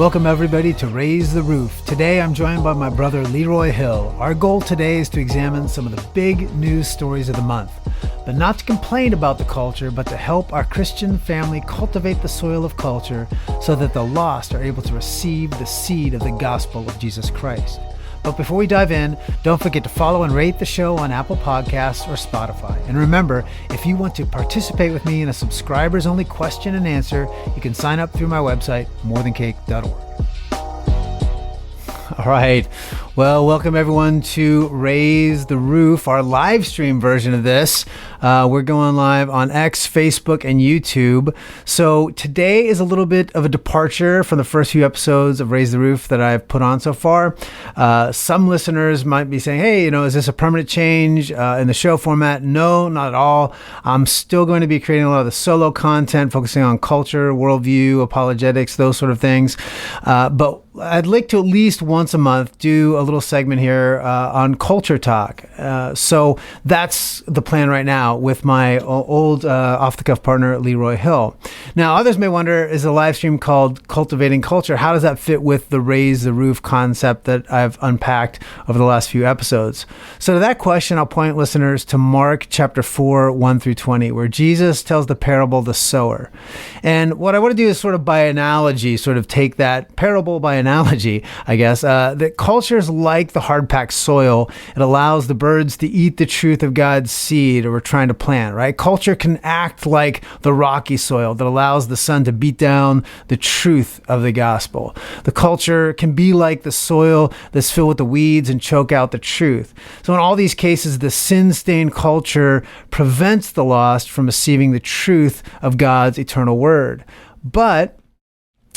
Welcome everybody to Raise the Roof. Today I'm joined by my brother Leroy Hill. Our goal today is to examine some of the big news stories of the month, but not to complain about the culture, but to help our Christian family cultivate the soil of culture so that the lost are able to receive the seed of the gospel of Jesus Christ. But before we dive in, don't forget to follow and rate the show on Apple Podcasts or Spotify. And remember, if you want to participate with me in a subscribers-only question and answer, you can sign up through my website, morethancake.org. All right. Well, welcome everyone to Raise the Roof, our live stream version of this. We're going live on X, Facebook, and YouTube. So today is a little bit of a departure from the first few episodes of Raise the Roof that I've put on so far. Some listeners might be saying, hey, is this a permanent change in the show format? No, not at all. I'm still going to be creating a lot of the solo content, focusing on culture, worldview, apologetics, those sort of things. But I'd like to at least once a month do a little segment here on culture talk. So that's the plan right now with my old off-the-cuff partner, Leroy Hill. Now, others may wonder, is a live stream called Cultivating Culture? How does that fit with the Raise the Roof concept that I've unpacked over the last few episodes? So to that question, I'll point listeners to Mark chapter 4, 1 through 20, where Jesus tells the parable of the sower. And what I want to do is sort of by analogy, sort of take that parable by analogy, I guess, that culture is like the hard-packed soil. It allows the birds to eat the truth of God's seed or we're trying to plant, right? Culture can act like the rocky soil that allows the sun to beat down the truth of the gospel. The culture can be like the soil that's filled with the weeds and choke out the truth. So in all these cases, the sin-stained culture prevents the lost from receiving the truth of God's eternal word. But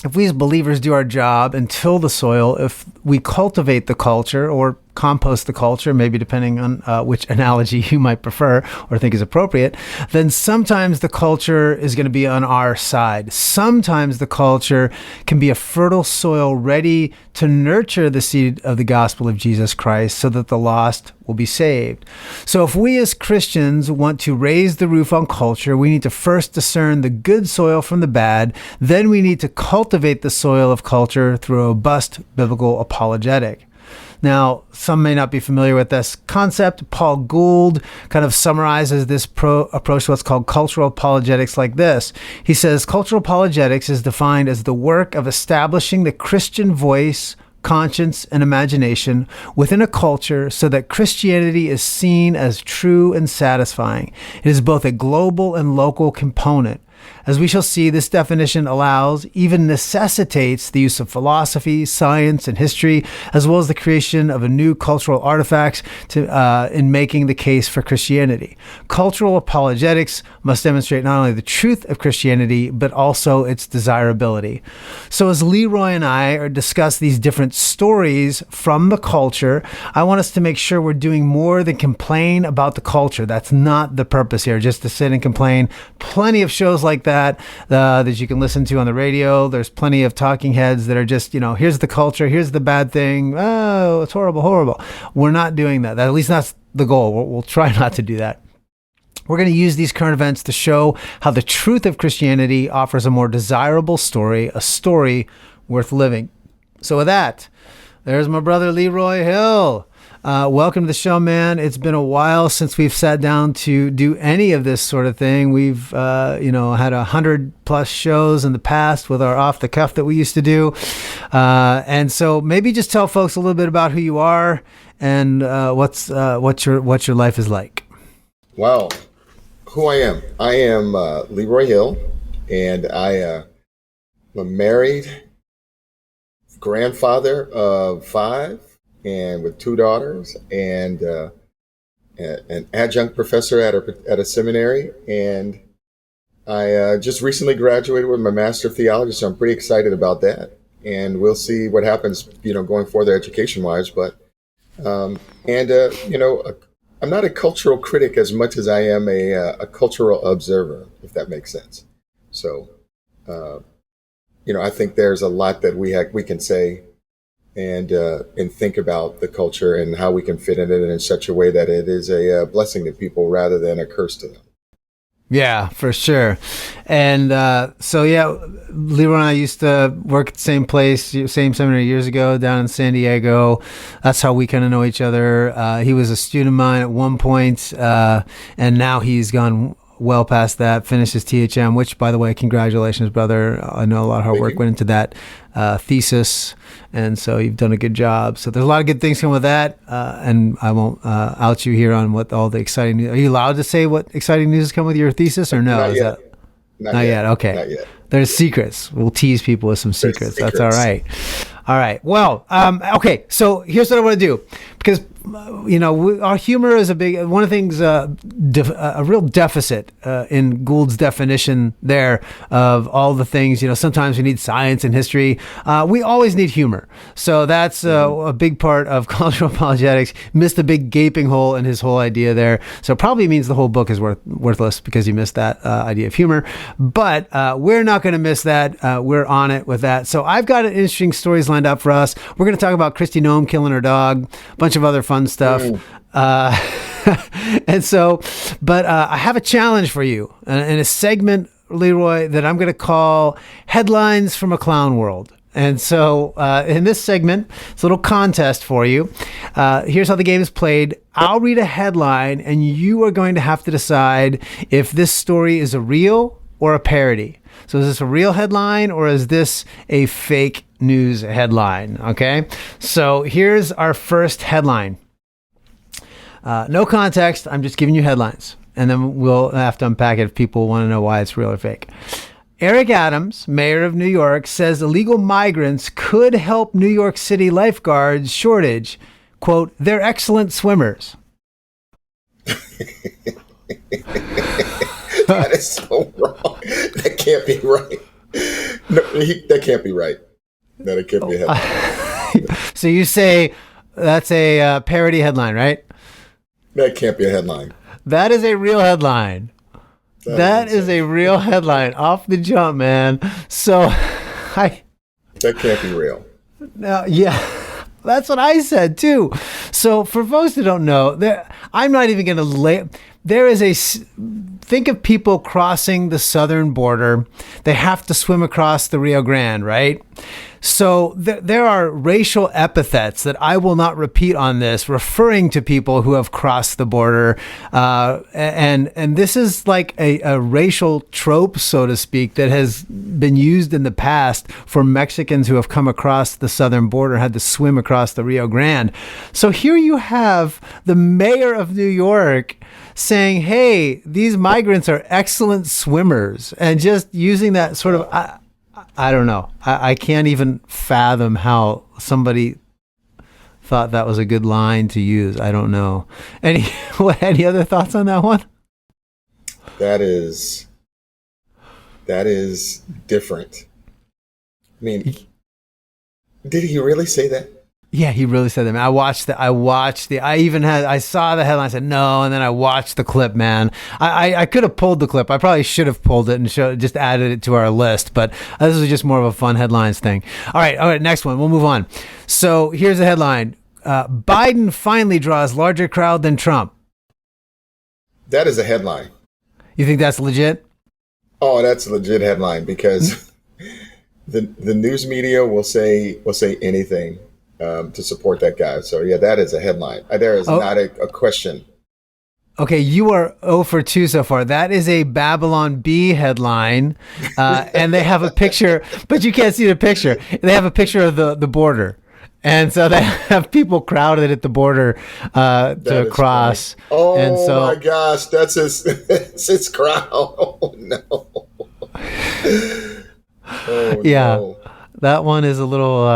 if we as believers do our job and till the soil, if we cultivate the culture or compost the culture, maybe depending on which analogy you might prefer or think is appropriate, then sometimes the culture is going to be on our side. Sometimes the culture can be a fertile soil ready to nurture the seed of the gospel of Jesus Christ so that the lost will be saved. So if we as Christians want to raise the roof on culture, we need to first discern the good soil from the bad. Then we need to cultivate the soil of culture through a robust biblical apologetic. Now, some may not be familiar with this concept. Paul Gould kind of summarizes this approach to what's called cultural apologetics like this. He says, cultural apologetics is defined as the work of establishing the Christian voice, conscience, and imagination within a culture so that Christianity is seen as true and satisfying. It is both a global and local component. As we shall see, this definition allows, even necessitates, the use of philosophy, science, and history, as well as the creation of a new cultural artifacts in making the case for Christianity. Cultural apologetics must demonstrate not only the truth of Christianity, but also its desirability. So as Leroy and I discuss these different stories from the culture, I want us to make sure we're doing more than complain about the culture. That's not the purpose here, just to sit and complain. Plenty of shows like that you can listen to on the radio. There's plenty of talking heads that are just, here's the culture, here's the bad thing. Oh, it's horrible. We're not doing that. At least that's the goal. We'll try not to do that. We're going to use these current events to show how the truth of Christianity offers a more desirable story, a story worth living. So with that, there's my brother Leroy Hill. Welcome to the show, man. It's been a while since we've sat down to do any of this sort of thing. We've, had 100+ shows in the past with our off the cuff that we used to do. And so maybe just tell folks a little bit about who you are and what your life is like. Well, who I am. I am Leroy Hill, and I am a married grandfather of 5. And with 2 daughters, and an adjunct professor at a seminary. And I just recently graduated with my Master of Theology, so I'm pretty excited about that. And we'll see what happens, going further education-wise. But I'm not a cultural critic as much as I am a cultural observer, if that makes sense. So, I think there's a lot that we can say and think about the culture and how we can fit in it in such a way that it is a blessing to people rather than a curse to them. Yeah, for sure. And so, yeah, Leroy and I used to work at the same place, same seminary years ago down in San Diego. That's how we kind of know each other. He was a student of mine at one point, and now he's gone well past that, finished his THM, which, by the way, congratulations, brother. I know a lot of hard work went into that thesis, and so you've done a good job. So there's a lot of good things coming with that, and I won't out you here on what all the exciting news. Are you allowed to say what exciting news is coming with your thesis, or no? Not Is yet. Not yet. Okay. Not yet. There's secrets. We'll tease people with some secrets. That's all right. All right. Well, okay. So here's what I want to do, because our humor is one of the things, a real deficit in Gould's definition there of all the things. Sometimes we need science and history. We always need humor. So that's a big part of cultural apologetics. Missed a big gaping hole in his whole idea there. So probably means the whole book is worthless because you missed that idea of humor. But we're not going to miss that. We're on it with that. So I've got interesting stories lined up for us. We're going to talk about Kristi Noem killing her dog, a bunch of other fun stuff. And so, but I have a challenge for you in a segment, Leroy, that I'm going to call Headlines from a Clown World. And so in this segment, it's a little contest for you. Here's how the game is played. I'll read a headline, and you are going to have to decide if this story is a real or a parody. So is this a real headline, or is this a fake news headline? Okay. So here's our first headline. No context. I'm just giving you headlines, and then we'll have to unpack it if people want to know why it's real or fake. Eric Adams, mayor of New York, says illegal migrants could help New York City lifeguards shortage. Quote, they're excellent swimmers. That is so wrong. That can't be right. No, that can't be right. No, it can't be a headline. So you say that's a parody headline, right? That can't be a headline. That is a real headline. That is a real headline off the jump, man. So that can't be real. Yeah, that's what I said too. So for folks that don't know, I'm not even going to there is think of people crossing the southern border. They have to swim across the Rio Grande, right? So there are racial epithets that I will not repeat on this, referring to people who have crossed the border. And this is like a racial trope, so to speak, that has been used in the past for Mexicans who have come across the southern border, had to swim across the Rio Grande. So here you have the mayor of New York saying, hey, these migrants are excellent swimmers, and just using that sort of, I don't know. I can't even fathom how somebody thought that was a good line to use. I don't know. Any other thoughts on that one? That is different. I mean, did he really say that? Yeah, he really said that, man. I saw the headline, I said no, and then I watched the clip, man. I could have pulled the clip. I probably should have pulled it and just added it to our list, but this was just more of a fun headlines thing. All right, next one. We'll move on. So here's the headline. Biden finally draws larger crowd than Trump. That is a headline. You think that's legit? Oh, that's a legit headline, because the news media will say anything to support that guy. So yeah, that is a headline. There is not a question. Okay, you are 0 for 2 so far. That is a Babylon Bee headline, and they have a picture, but you can't see the picture. They have a picture of the border, and so they have people crowded at the border to cross. Funny. Oh, and so, my gosh, that's his crowd. Oh no. Oh, yeah. no. That one is a little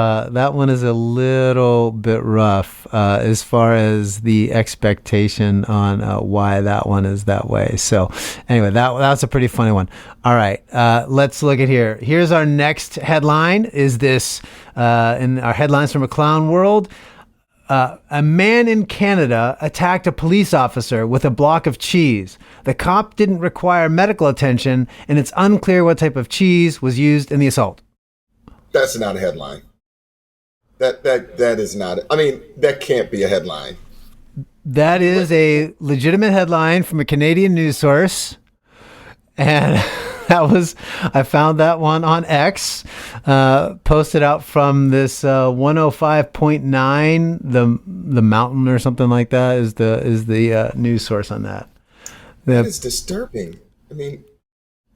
bit rough as far as the expectation on why that one is that way. So anyway, that's a pretty funny one. All right, let's look at here. Here's our next headline. Is this in our headlines from a clown world? A man in Canada attacked a police officer with a block of cheese. The cop didn't require medical attention, and it's unclear what type of cheese was used in the assault. That's not a headline. That is not. I mean, that can't be a headline. That is a legitimate headline from a Canadian news source. And I found that one on X, posted out from this 105.9, the mountain or something like that is the news source on that. That is disturbing. I mean,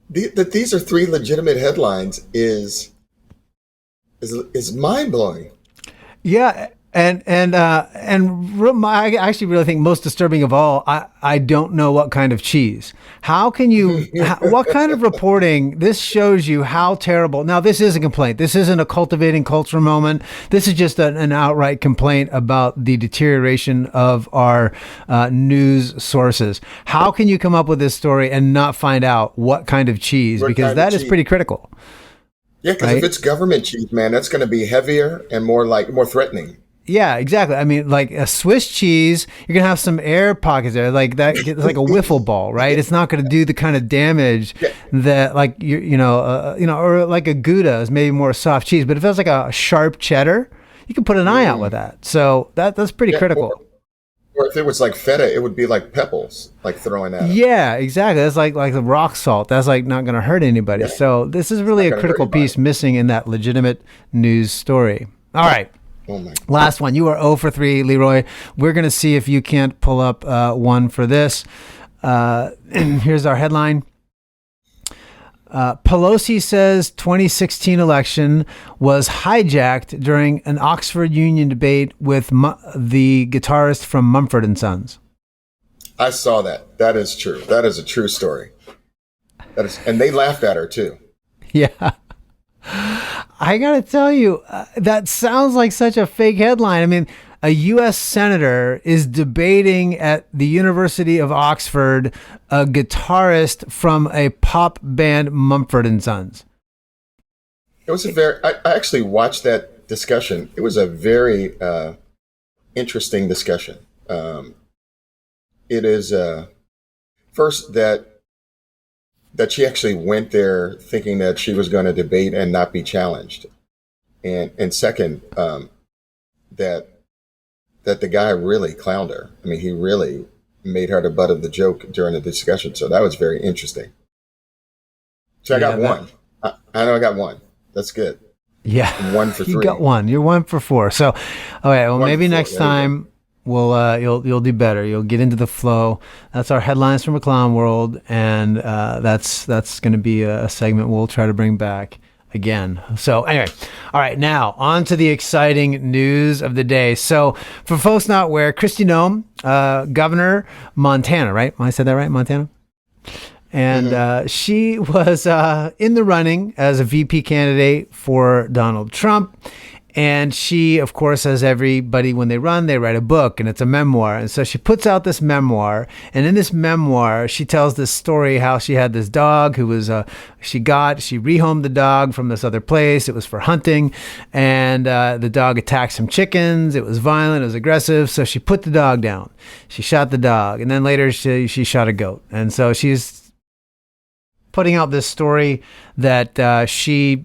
that these are three legitimate headlines is mind blowing. Yeah. I actually really think most disturbing of all, I don't know what kind of cheese. How can you, what kind of reporting, this shows you how terrible. Now, this is a complaint. This isn't a cultivating culture moment. This is just an outright complaint about the deterioration of our news sources. How can you come up with this story and not find out what kind of cheese? Because that is pretty critical. Yeah, because if it's government cheese, man, that's going to be heavier and more threatening. Yeah, exactly. I mean, like a Swiss cheese, you're gonna have some air pockets there, like that. It's like a wiffle ball, right? It's not gonna do the kind of damage that, like or like a Gouda is maybe more soft cheese. But if it's like a sharp cheddar, you can put an eye out with that. So that's pretty critical. Or if it was like feta, it would be like pebbles, like throwing at it. Yeah, exactly. That's like the rock salt. That's like not gonna hurt anybody. Yeah. So this is really a critical piece missing in that legitimate news story. All right. Oh my. Last one. You are 0 for 3, Leroy. We're going to see if you can't pull up one for this. Here's our headline. Pelosi says 2016 election was hijacked during an Oxford Union debate with the guitarist from Mumford & Sons. I saw that. That is true. That is a true story. And they laughed at her too. Yeah. I got to tell you, that sounds like such a fake headline. I mean, a U.S. senator is debating at the University of Oxford a guitarist from a pop band, Mumford & Sons. It was I actually watched that discussion. It was a very interesting discussion. It is first that she actually went there thinking that she was going to debate and not be challenged. And second, that the guy really clowned her. I mean, he really made her the butt of the joke during the discussion. So that was very interesting. So I got one. I know I got one. That's good. Yeah. I'm 1 for 3. You got one. You're 1 for 4. So, okay, well, maybe next time you'll do better. You'll get into the flow. That's our headlines from a clown world, and that's going to be a segment we'll try to bring back again. So anyway, all right, now on to the exciting news of the day. So for folks not aware, Kristi Noem, Governor Montana, right? I said that right, Montana? And she was in the running as a VP candidate for Donald Trump. And she, of course, as everybody, when they run, they write a book, and it's a memoir. And so she puts out this memoir. And in this memoir, she tells this story how she had this dog who was, she rehomed the dog from this other place. It was for hunting. And the dog attacked some chickens. It was violent. It was aggressive. So she put the dog down. She shot the dog. And then later she shot a goat. And so she's putting out this story that she...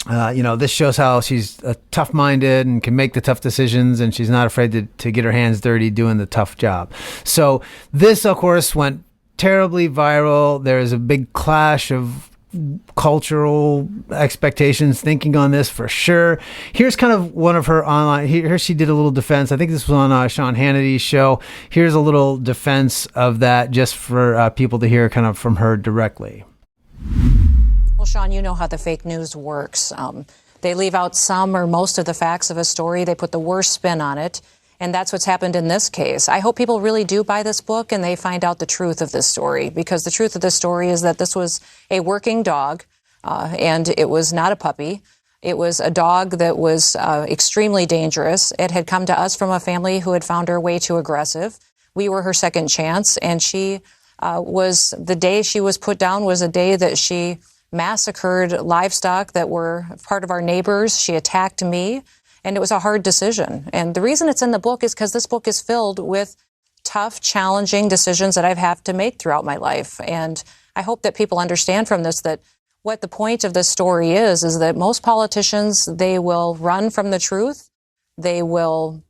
this shows how she's tough-minded and can make the tough decisions, and she's not afraid to get her hands dirty doing the tough job. So this, of course, went terribly viral. There's a big clash of cultural expectations thinking on this for sure. Here's kind of one of her online, here she did a little defense. I think this was on Sean Hannity's show. Here's a little defense of that just for people to hear kind of from her directly. Well, Sean, you know how the fake news works. They leave out some or most of the facts of a story. They put the worst spin on it. And that's what's happened in this case. I hope people really do buy this book and they find out the truth of this story, because the truth of this story is that this was a working dog, and it was not a puppy. It was a dog that was extremely dangerous. It had come to us from a family who had found her way too aggressive. We were her second chance, and the day she was put down was a day that she massacred livestock that were part of our neighbors. She attacked me, and it was a hard decision. And the reason it's in the book is because this book is filled with tough, challenging decisions that I've had to make throughout my life. And I hope that people understand from this that what the point of this story is that most politicians, they will run from the truth. They will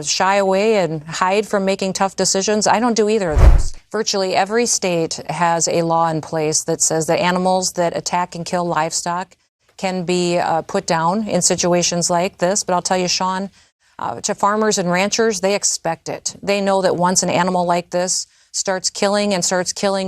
shy away and hide from making tough decisions. I don't do either of those. Virtually every state has a law in place that says that animals that attack and kill livestock can be put down in situations like this. But I'll tell you, Sean, to farmers and ranchers, they expect it. They know that once an animal like this starts killing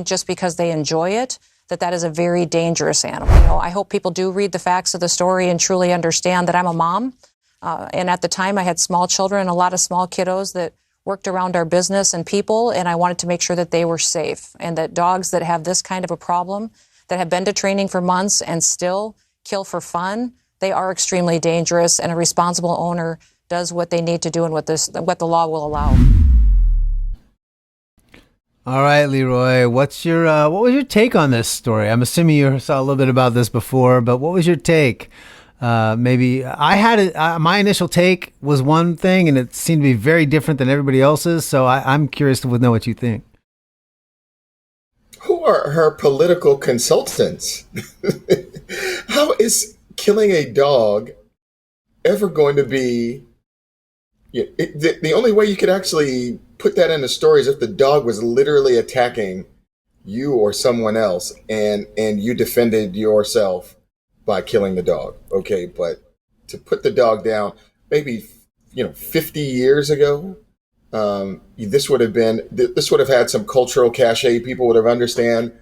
just because they enjoy it, that is a very dangerous animal. I hope people do read the facts of the story and truly understand that I'm a mom. And at the time, I had small children, a lot of small kiddos that worked around our business and people, and I wanted to make sure that they were safe, and that dogs that have this kind of a problem, that have been to training for months and still kill for fun, they are extremely dangerous, and a responsible owner does what they need to do and what the law will allow. All right, Leroy, what was your take on this story? I'm assuming you saw a little bit about this before, but what was your take? Maybe I had it. My initial take was one thing, and it seemed to be very different than everybody else's. So I'm curious to know what you think. Who are her political consultants? How is killing a dog ever going to be? The only way you could actually put that in a story is if the dog was literally attacking you or someone else, and you defended yourself by killing the dog. Okay, but to put the dog down, maybe 50 years ago, this would have had some cultural cachet. People would have understand,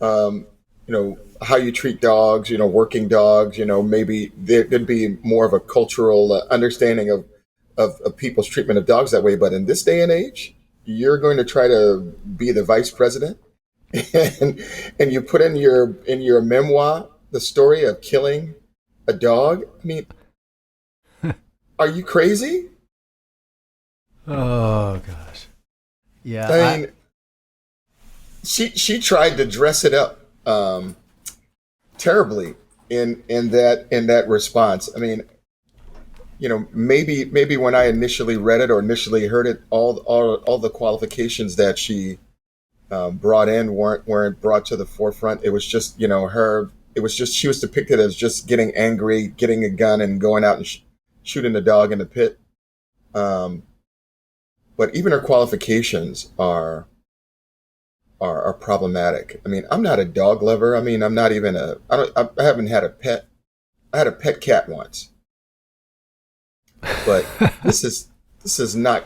how you treat dogs. Working dogs. Maybe there'd be more of a cultural understanding of people's treatment of dogs that way. But in this day and age, you're going to try to be the vice president, and you put in your memoir the story of killing a dog. I mean, are you crazy? Oh gosh, yeah. I mean, she tried to dress it up terribly in that response. I mean, maybe when I initially read it or initially heard it, all the qualifications that she brought in weren't brought to the forefront. It was just her. It was just she was depicted as just getting angry, getting a gun, and going out and shooting the dog in the pit. But even her qualifications are problematic. I mean, I'm not a dog lover. I mean, I'm not even I haven't had a pet. I had a pet cat once. But this is not.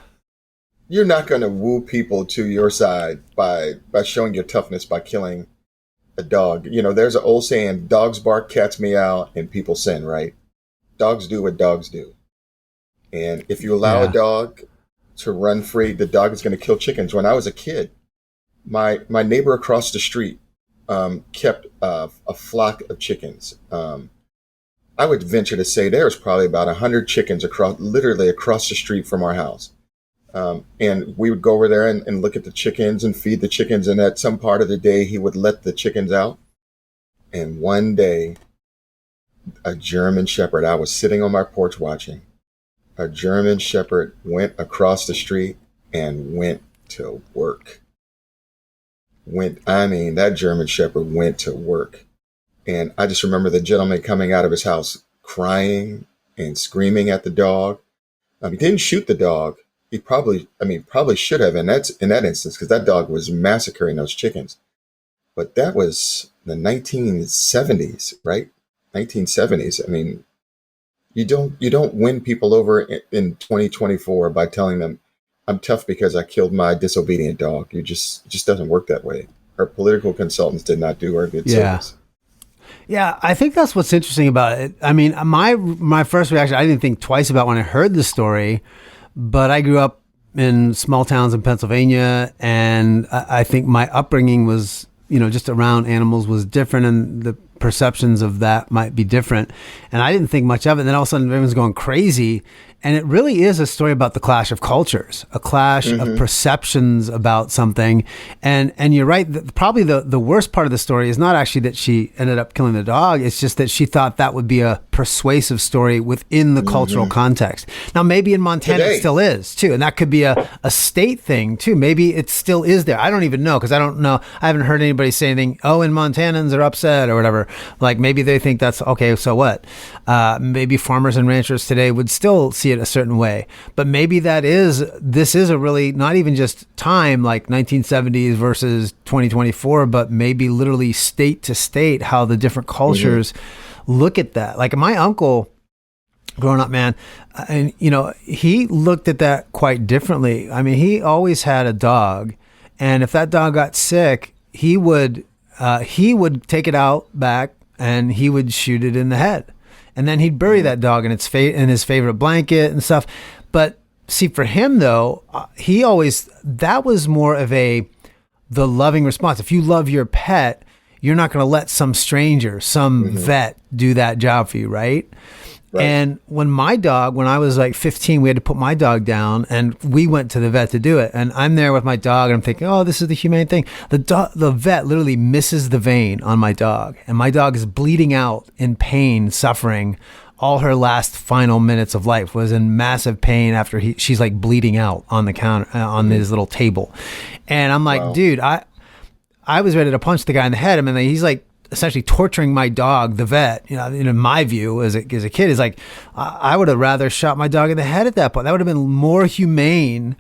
You're not going to woo people to your side by showing your toughness by killing a dog. There's an old saying: dogs bark, cats meow, and people sin. Right? Dogs do what dogs do, and if you allow a dog to run free, the dog is going to kill chickens. When I was a kid, my neighbor across the street kept a flock of chickens. I would venture to say there was probably about 100 chickens literally across the street from our house. And we would go over there and look at the chickens and feed the chickens. And at some part of the day, he would let the chickens out. And one day, a German Shepherd, I was sitting on my porch watching, a German Shepherd went across the street and went to work. That German Shepherd went to work. And I just remember the gentleman coming out of his house crying and screaming at the dog. He didn't shoot the dog. He probably should have in that instance, because that dog was massacring those chickens. But that was the 1970s, right? 1970s. I mean, you don't win people over in 2024 by telling them, "I'm tough because I killed my disobedient dog." It just doesn't work that way. Her political consultants did not do her good service. Yeah, I think that's what's interesting about it. I mean, my first reaction, I didn't think twice about when I heard the story, but I grew up in small towns in Pennsylvania, and I think my upbringing was, just around animals was different, and the perceptions of that might be different. And I didn't think much of it. And then all of a sudden everyone's going crazy. And it really is a story about the clash of cultures, a clash of perceptions about something. And you're right. Probably the worst part of the story is not actually that she ended up killing the dog. It's just that she thought that would be a persuasive story within the cultural context. Now, maybe in Montana it still is too. And that could be a state thing too. Maybe it still is there. I don't even know, because I don't know. I haven't heard anybody say anything, and Montanans are upset or whatever. Like maybe they think that's okay. So what? Maybe farmers and ranchers today would still see see it a certain way. But maybe this is a really, not even just time like 1970s versus 2024, but maybe literally state to state, how the different cultures look at that. Like my uncle growing up, man, and he looked at that quite differently. I mean, he always had a dog, and if that dog got sick, he would take it out back and he would shoot it in the head. And then he'd bury that dog in in his favorite blanket and stuff. But see, for him though, that was more of the loving response. If you love your pet, you're not going to let some stranger, some vet do that job for you, right? And when I was like 15, we had to put my dog down, and we went to the vet to do it. And I'm there with my dog, and I'm thinking, oh, this is the humane thing. The vet literally misses the vein on my dog, and my dog is bleeding out in pain, suffering. All her last final minutes of life was in massive pain after she's like bleeding out on the counter, on this little table. And I'm like, dude, I was ready to punch the guy in the head. I mean, he's like essentially torturing my dog. The vet, in my view as a kid, is like, I would have rather shot my dog in the head at that point. That would have been more humane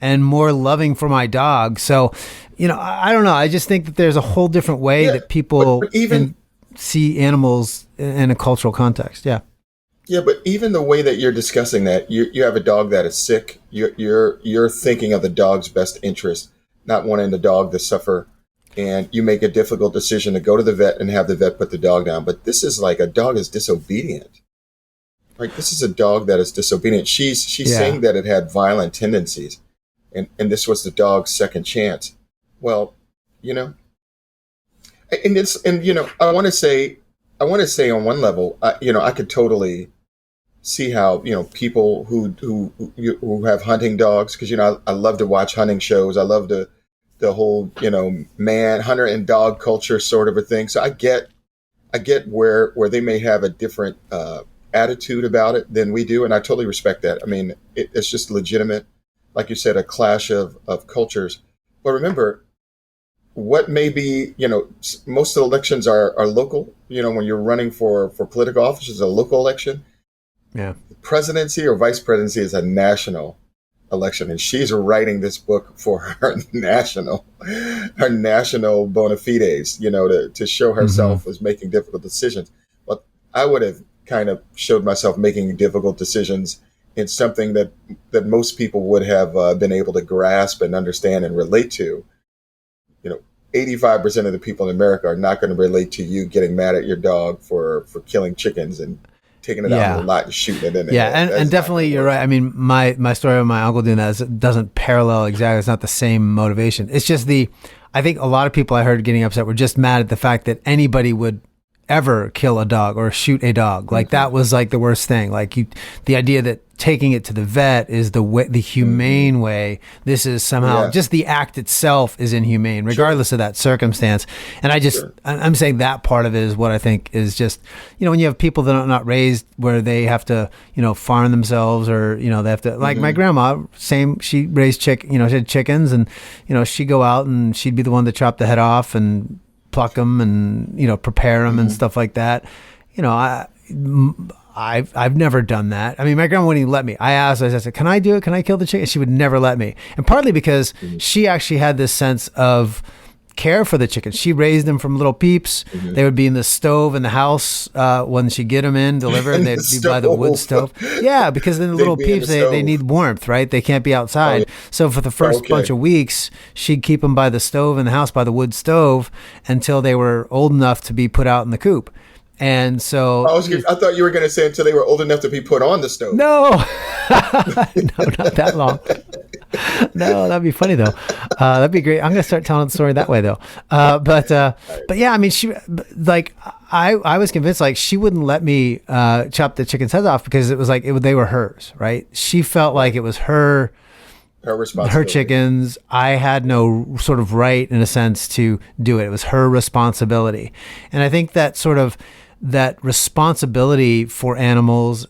and more loving for my dog. So, I don't know. I just think that there's a whole different way that people but even see animals in a cultural context. Yeah. Yeah, but even the way that you're discussing that, you have a dog that is sick. You're thinking of the dog's best interest, not wanting the dog to suffer. And you make a difficult decision to go to the vet and have the vet put the dog down. But this is like a dog is disobedient. Like, this is a dog that is disobedient. She's saying that it had violent tendencies, and this was the dog's second chance. Well, I want to say on one level, I could totally see how people who have hunting dogs, because I love to watch hunting shows. I love the whole man hunter and dog culture sort of a thing. So I get where they may have a different attitude about it than we do, and I totally respect that. I mean, it's just legitimate, like you said, a clash of cultures. But remember, what may be, most elections are local. When you're running for political office, it's a local election. Yeah. Presidency or vice presidency is a national election, and she's writing this book for her national bona fides, to show herself as making difficult decisions. But I would have kind of showed myself making difficult decisions in something that most people would have been able to grasp and understand and relate to. 85% of the people in America are not going to relate to you getting mad at your dog for killing chickens and taking it out of the lot and shooting it in there. Yeah, and definitely you're right. I mean, my story of my uncle doing that doesn't parallel exactly. It's not the same motivation. It's just I think a lot of people I heard getting upset were just mad at the fact that anybody would ever kill a dog or shoot a dog. Like that was like the worst thing. Like the idea that taking it to the vet is the humane way. This is somehow just the act itself is inhumane, regardless of that circumstance. And I'm saying that part of it is what I think is just, when you have people that are not raised where they have to, farm themselves, or, they have to, like my grandma, she raised she had chickens, and, she'd go out and she'd be the one to chop the head off and pluck them and, prepare them and stuff like that. I've never done that. I mean, my grandma wouldn't even let me. I said, can I do it? Can I kill the chicken? She would never let me. And partly because she actually had this sense of care for the chickens. She raised them from little peeps. They would be in the stove in the house when she'd get them delivered, and they'd be by the wood stove. Yeah, because then the little peeps, they need warmth, right? They can't be outside. So for the first bunch of weeks, she'd keep them by the stove in the house, by the wood stove, until they were old enough to be put out in the coop. And so I thought you were going to say until they were old enough to be put on the stove. No, no, not that long. No, that'd be funny though. That'd be great. I'm going to start telling the story that way though. But yeah, I mean, I was convinced like she wouldn't let me chop the chicken's heads off because it was like they were hers, right? She felt like it was her responsibility. Her chickens. I had no sort of right in a sense to do it. It was her responsibility. And I think that sort of that responsibility for animals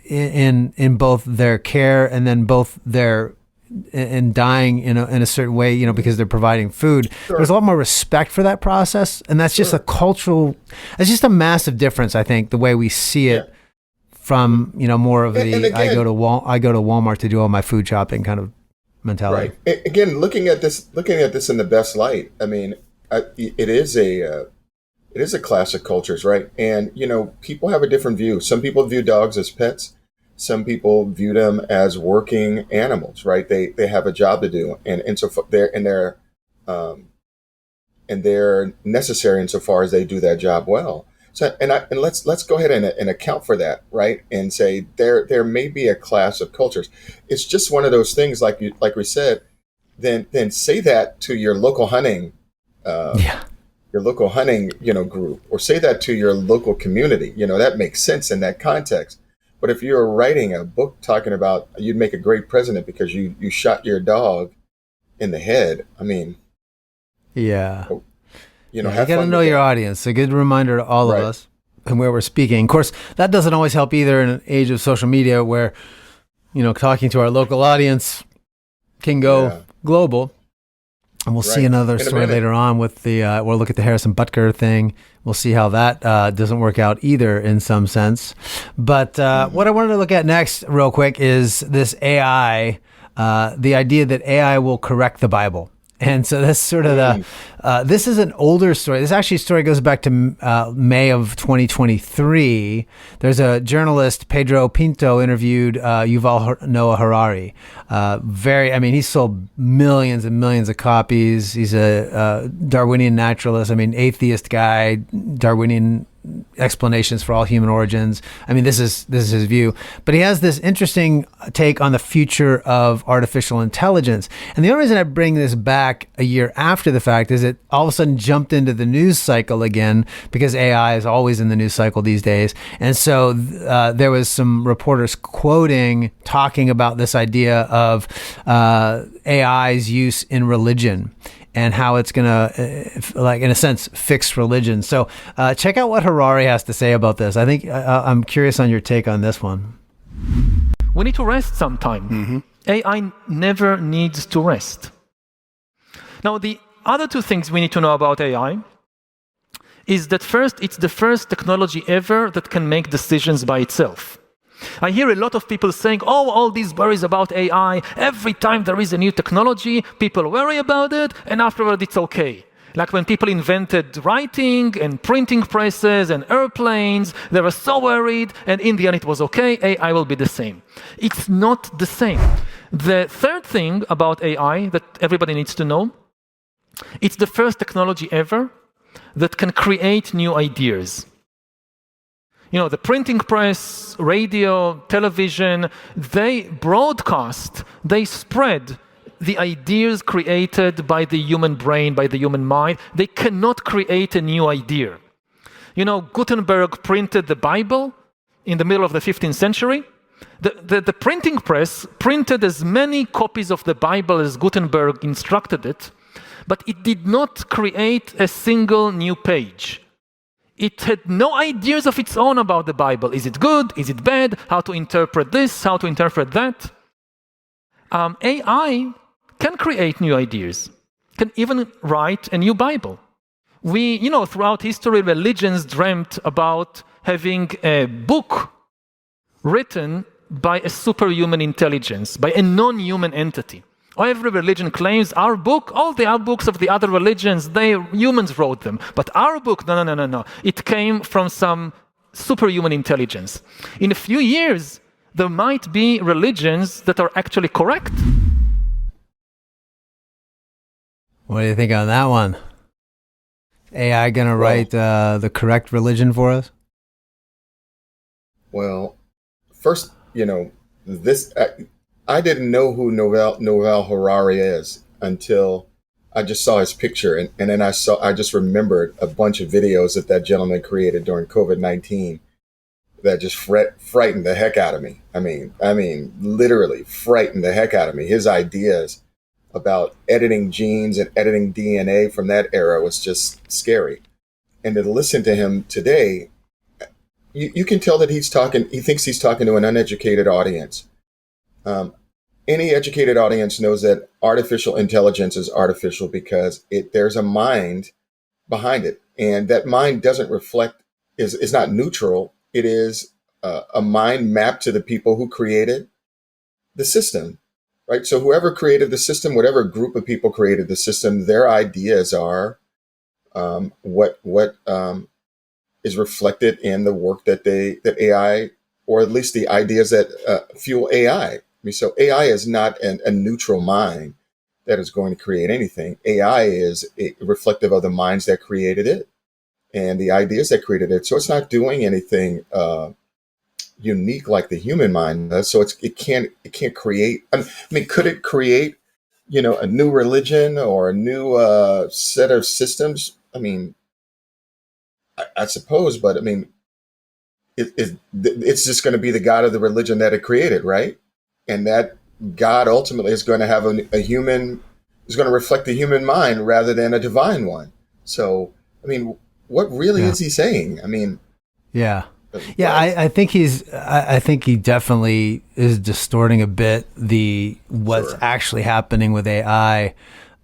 in both their care and then both their in dying in a certain way, because they're providing food. Sure. There's a lot more respect for that process, and that's just a cultural. It's just a massive difference, I think, the way we see it from, more of And the again, I go to Walmart to do all my food shopping kind of mentality. right. Again, looking at this in the best light. I mean, it is a clash of cultures, right? And people have a different view. Some people view dogs as pets. Some people view them as working animals, right? They have a job to do, and so they're necessary insofar as they do that job well. So and let's go ahead and account for that, right? And say there may be a class of cultures. It's just one of those things, like we said. Then say that to your local hunting, Yeah. group, or say that to your local community. That makes sense in that context. But if you're writing a book talking about you'd make a great president because you shot your dog in the head, I mean, Yeah. You have got to fun know with your that. audience. A good reminder to all Right. of us and where we're speaking. Of course, that doesn't always help either in an age of social media where, talking to our local audience can go Yeah. global. And we'll see Right. another In a story minute. later on with we'll look at the Harrison Butker thing. We'll see how that doesn't work out either in some sense. But what I wanted to look at next real quick is this AI, the idea that AI will correct the Bible. And so that's sort of this is an older story. This actually story goes back to May of 2023. There's a journalist, Pedro Pinto, interviewed Yuval Noah Harari. He's sold millions and millions of copies. He's a Darwinian naturalist. Atheist guy, Darwinian explanations for all human origins. This is his view, but he has this interesting take on the future of artificial intelligence. And the only reason I bring this back a year after the fact is it all of a sudden jumped into the news cycle again, because AI is always in the news cycle these days. And so there was some reporters talking about this idea of AI's use in religion, and how it's going to, in a sense, fix religion. So check out what Harari has to say about this. I think I'm curious on your take on this one. We need to rest sometime. AI never needs to rest. Now, the other two things we need to know about AI is that first, it's the first technology ever that can make decisions by itself. I hear a lot of people saying, all these worries about AI, every time there is a new technology, people worry about it, and afterward it's okay. Like when people invented writing and printing presses and airplanes, they were so worried, and in the end it was okay, AI will be the same. It's not the same. The third thing about AI that everybody needs to know, it's the first technology ever that can create new ideas. The printing press, radio, television, they broadcast, they spread the ideas created by the human brain, by the human mind. They cannot create a new idea. Gutenberg printed the Bible in the middle of the 15th century. The printing press printed as many copies of the Bible as Gutenberg instructed it, but it did not create a single new page. It had no ideas of its own about the Bible. Is it good? Is it bad? How to interpret this? How to interpret that? AI can create new ideas, can even write a new Bible. Throughout history, religions dreamt about having a book written by a superhuman intelligence, by a non-human entity. Every religion claims our book, all the other books of the other religions, humans wrote them. But our book, no. It came from some superhuman intelligence. In a few years, there might be religions that are actually correct. What do you think on that one? AI going to write the correct religion for us? Well, first, this. I didn't know who Noel Harari is until I just saw his picture, and then I just remembered a bunch of videos that gentleman created during COVID-19 that just frightened the heck out of me. I mean, literally frightened the heck out of me. His ideas about editing genes and editing DNA from that era was just scary. And to listen to him today, you can tell that he thinks he's talking to an uneducated audience. Any educated audience knows that artificial intelligence is artificial because there's a mind behind it. And that mind doesn't reflect, is not neutral. It is a mind mapped to the people who created the system, right? So whoever created the system, whatever group of people created the system, their ideas are what is reflected in the work that AI, or at least the ideas that fuel AI. I mean, so AI is not a neutral mind that is going to create anything. AI is reflective of the minds that created it and the ideas that created it. So it's not doing anything unique like the human mind does. So it can't create. I mean, could it create, a new religion or a new set of systems? I mean, I suppose, but I mean, it's just going to be the God of the religion that it created, right? And that God ultimately is going to have a human, is going to reflect the human mind rather than a divine one. So, I mean, what really is he saying? I mean, yeah. I think I think he definitely is distorting a bit what's actually happening with AI.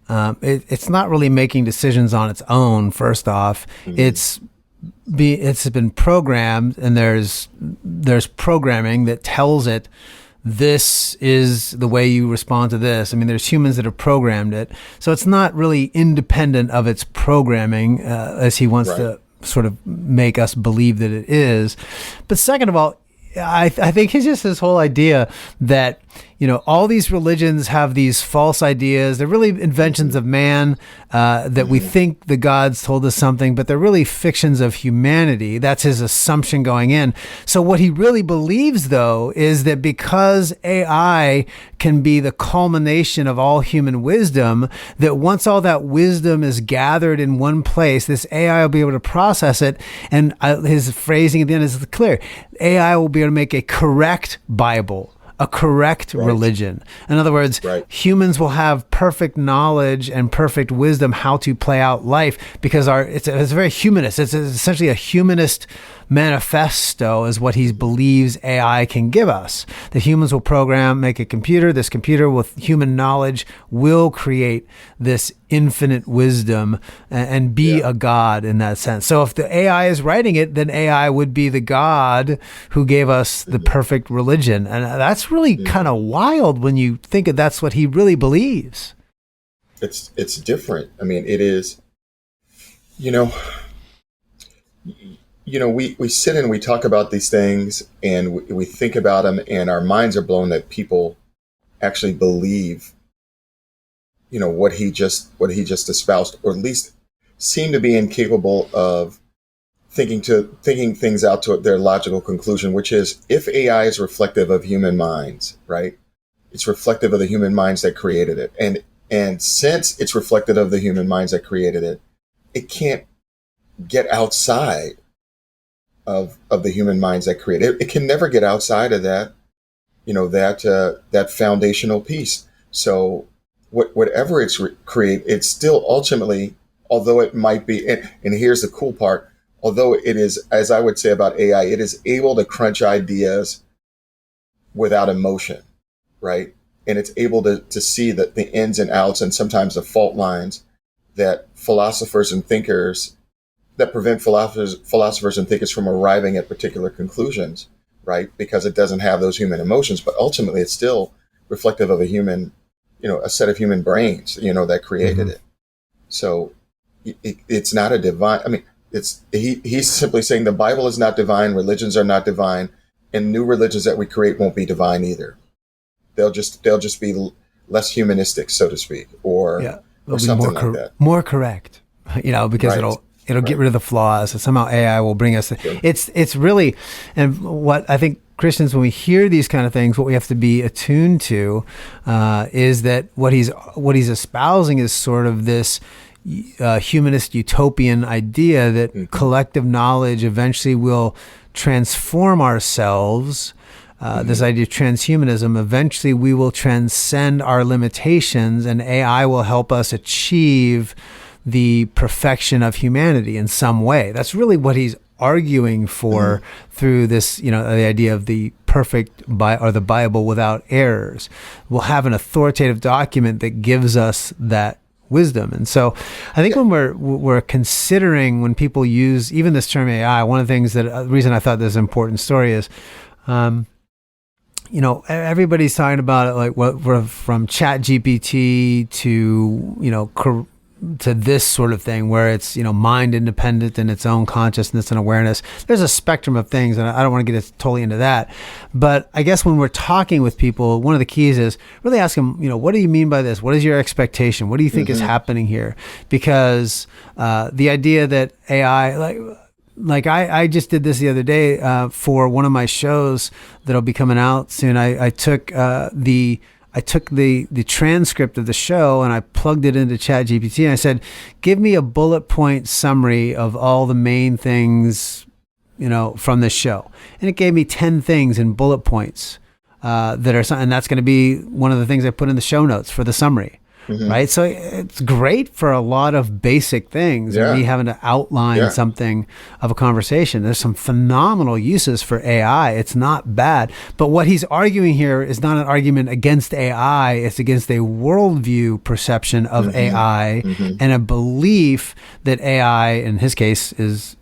It's not really making decisions on its own. First off, it's been programmed, and there's programming that tells it this is the way you respond to this. I mean, there's humans that have programmed it, so it's not really independent of its programming as he wants to sort of make us believe that it is. But second of all, I think it's just this whole idea that, all these religions have these false ideas. They're really inventions of man, that we think the gods told us something, but they're really fictions of humanity. That's his assumption going in. So what he really believes, though, is that because AI can be the culmination of all human wisdom, that once all that wisdom is gathered in one place, this AI will be able to process it. And his phrasing at the end is clear. AI will be able to make a correct Bible, a correct religion. In other words, humans will have perfect knowledge and perfect wisdom how to play out life, because it's very humanist. It's essentially a humanist manifesto is what he believes AI can give us. The humans will make a computer. This computer with human knowledge will create this infinite wisdom and be a god in that sense. So if the AI is writing it, then AI would be the God who gave us the perfect religion. And that's really kind of wild when you think that that's what he really believes. It's different. I mean, it is, we sit and we talk about these things, and we think about them, and our minds are blown that people actually believe, what he just espoused, or at least seem to be incapable of thinking things out to their logical conclusion, which is, if AI is reflective of human minds, right? It's reflective of the human minds that created it. And since it's reflective of the human minds that created it, it can't get outside of the human minds that create it. It can never get outside of that, that foundational piece. So whatever it's create, it's still ultimately, although it might be, and here's the cool part, although it is, as I would say about AI, it is able to crunch ideas without emotion, right? And it's able to see that the ins and outs and sometimes the fault lines that philosophers and thinkers, that prevent philosophers and thinkers from arriving at particular conclusions, right? Because it doesn't have those human emotions, but ultimately it's still reflective of a human, a set of human brains, that created it. So it's not a divine, I mean, he's simply saying the Bible is not divine, religions are not divine, and new religions that we create won't be divine either. They'll just be less humanistic, so to speak, or something like that. More correct, because it'll get rid of the flaws. So somehow AI will bring us. It's really, and what I think Christians, when we hear these kind of things, what we have to be attuned to is that what he's espousing is sort of this humanist utopian idea that collective knowledge eventually will transform ourselves. This idea of transhumanism, eventually we will transcend our limitations, and AI will help us achieve the perfection of humanity in some way. That's really what he's arguing for through this, the idea of the perfect or the Bible without errors. We'll have an authoritative document that gives us that wisdom. And so I think when we're considering, when people use even this term AI, one of the things that the reason I thought this is an important story is, everybody's talking about it, like from Chat GPT to, to this sort of thing where it's, mind independent in its own consciousness and awareness. There's a spectrum of things, and I don't want to get totally into that. But I guess when we're talking with people, one of the keys is really ask them, what do you mean by this? What is your expectation? What do you think is happening here? Because the idea that AI, like I just did this the other day for one of my shows that'll be coming out soon. I took the transcript of the show and I plugged it into ChatGPT and I said, give me a bullet point summary of all the main things, from this show. And it gave me 10 things in bullet points and that's going to be one of the things I put in the show notes for the summary. Right. So it's great for a lot of basic things and me having to outline something of a conversation. There's some phenomenal uses for AI. It's not bad. But what he's arguing here is not an argument against AI. It's against a worldview perception of AI and a belief that AI, in his case,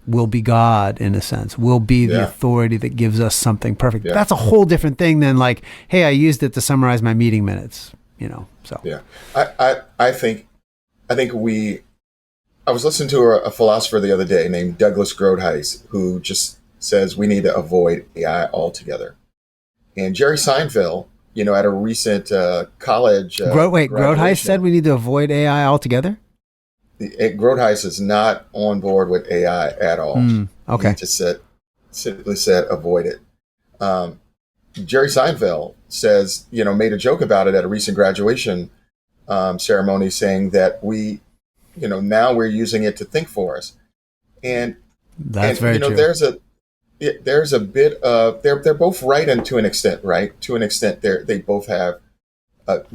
will be God in a sense, will be the authority that gives us something perfect. Yeah. That's a whole different thing than like, hey, I used it to summarize my meeting minutes. So I think I was listening to a philosopher the other day named Douglas Groothuis, who just says we need to avoid AI altogether. And Jerry Seinfeld, at a recent college Groothuis said we need to avoid AI altogether. Groothuis is not on board with AI at all. Okay, he just simply said avoid it. Jerry Seinfeld says, made a joke about it at a recent graduation ceremony, saying that now we're using it to think for us. And that's very true. There's a bit of, they're both right and to an extent, right? To an extent, they both have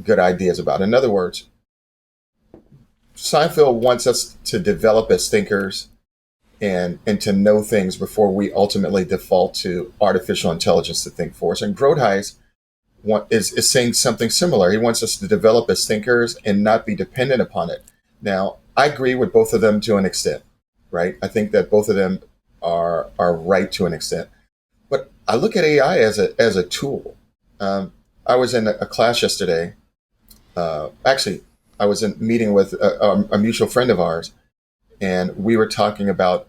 good ideas about it. In other words, Seinfeld wants us to develop as thinkers and to know things before we ultimately default to artificial intelligence to think for us. And Groothuis is saying something similar. He wants us to develop as thinkers and not be dependent upon it. Now, I agree with both of them to an extent, right? I think that both of them are right to an extent. But I look at AI as a tool. I was in a class yesterday. Actually, I was in a meeting with a mutual friend of ours, and we were talking about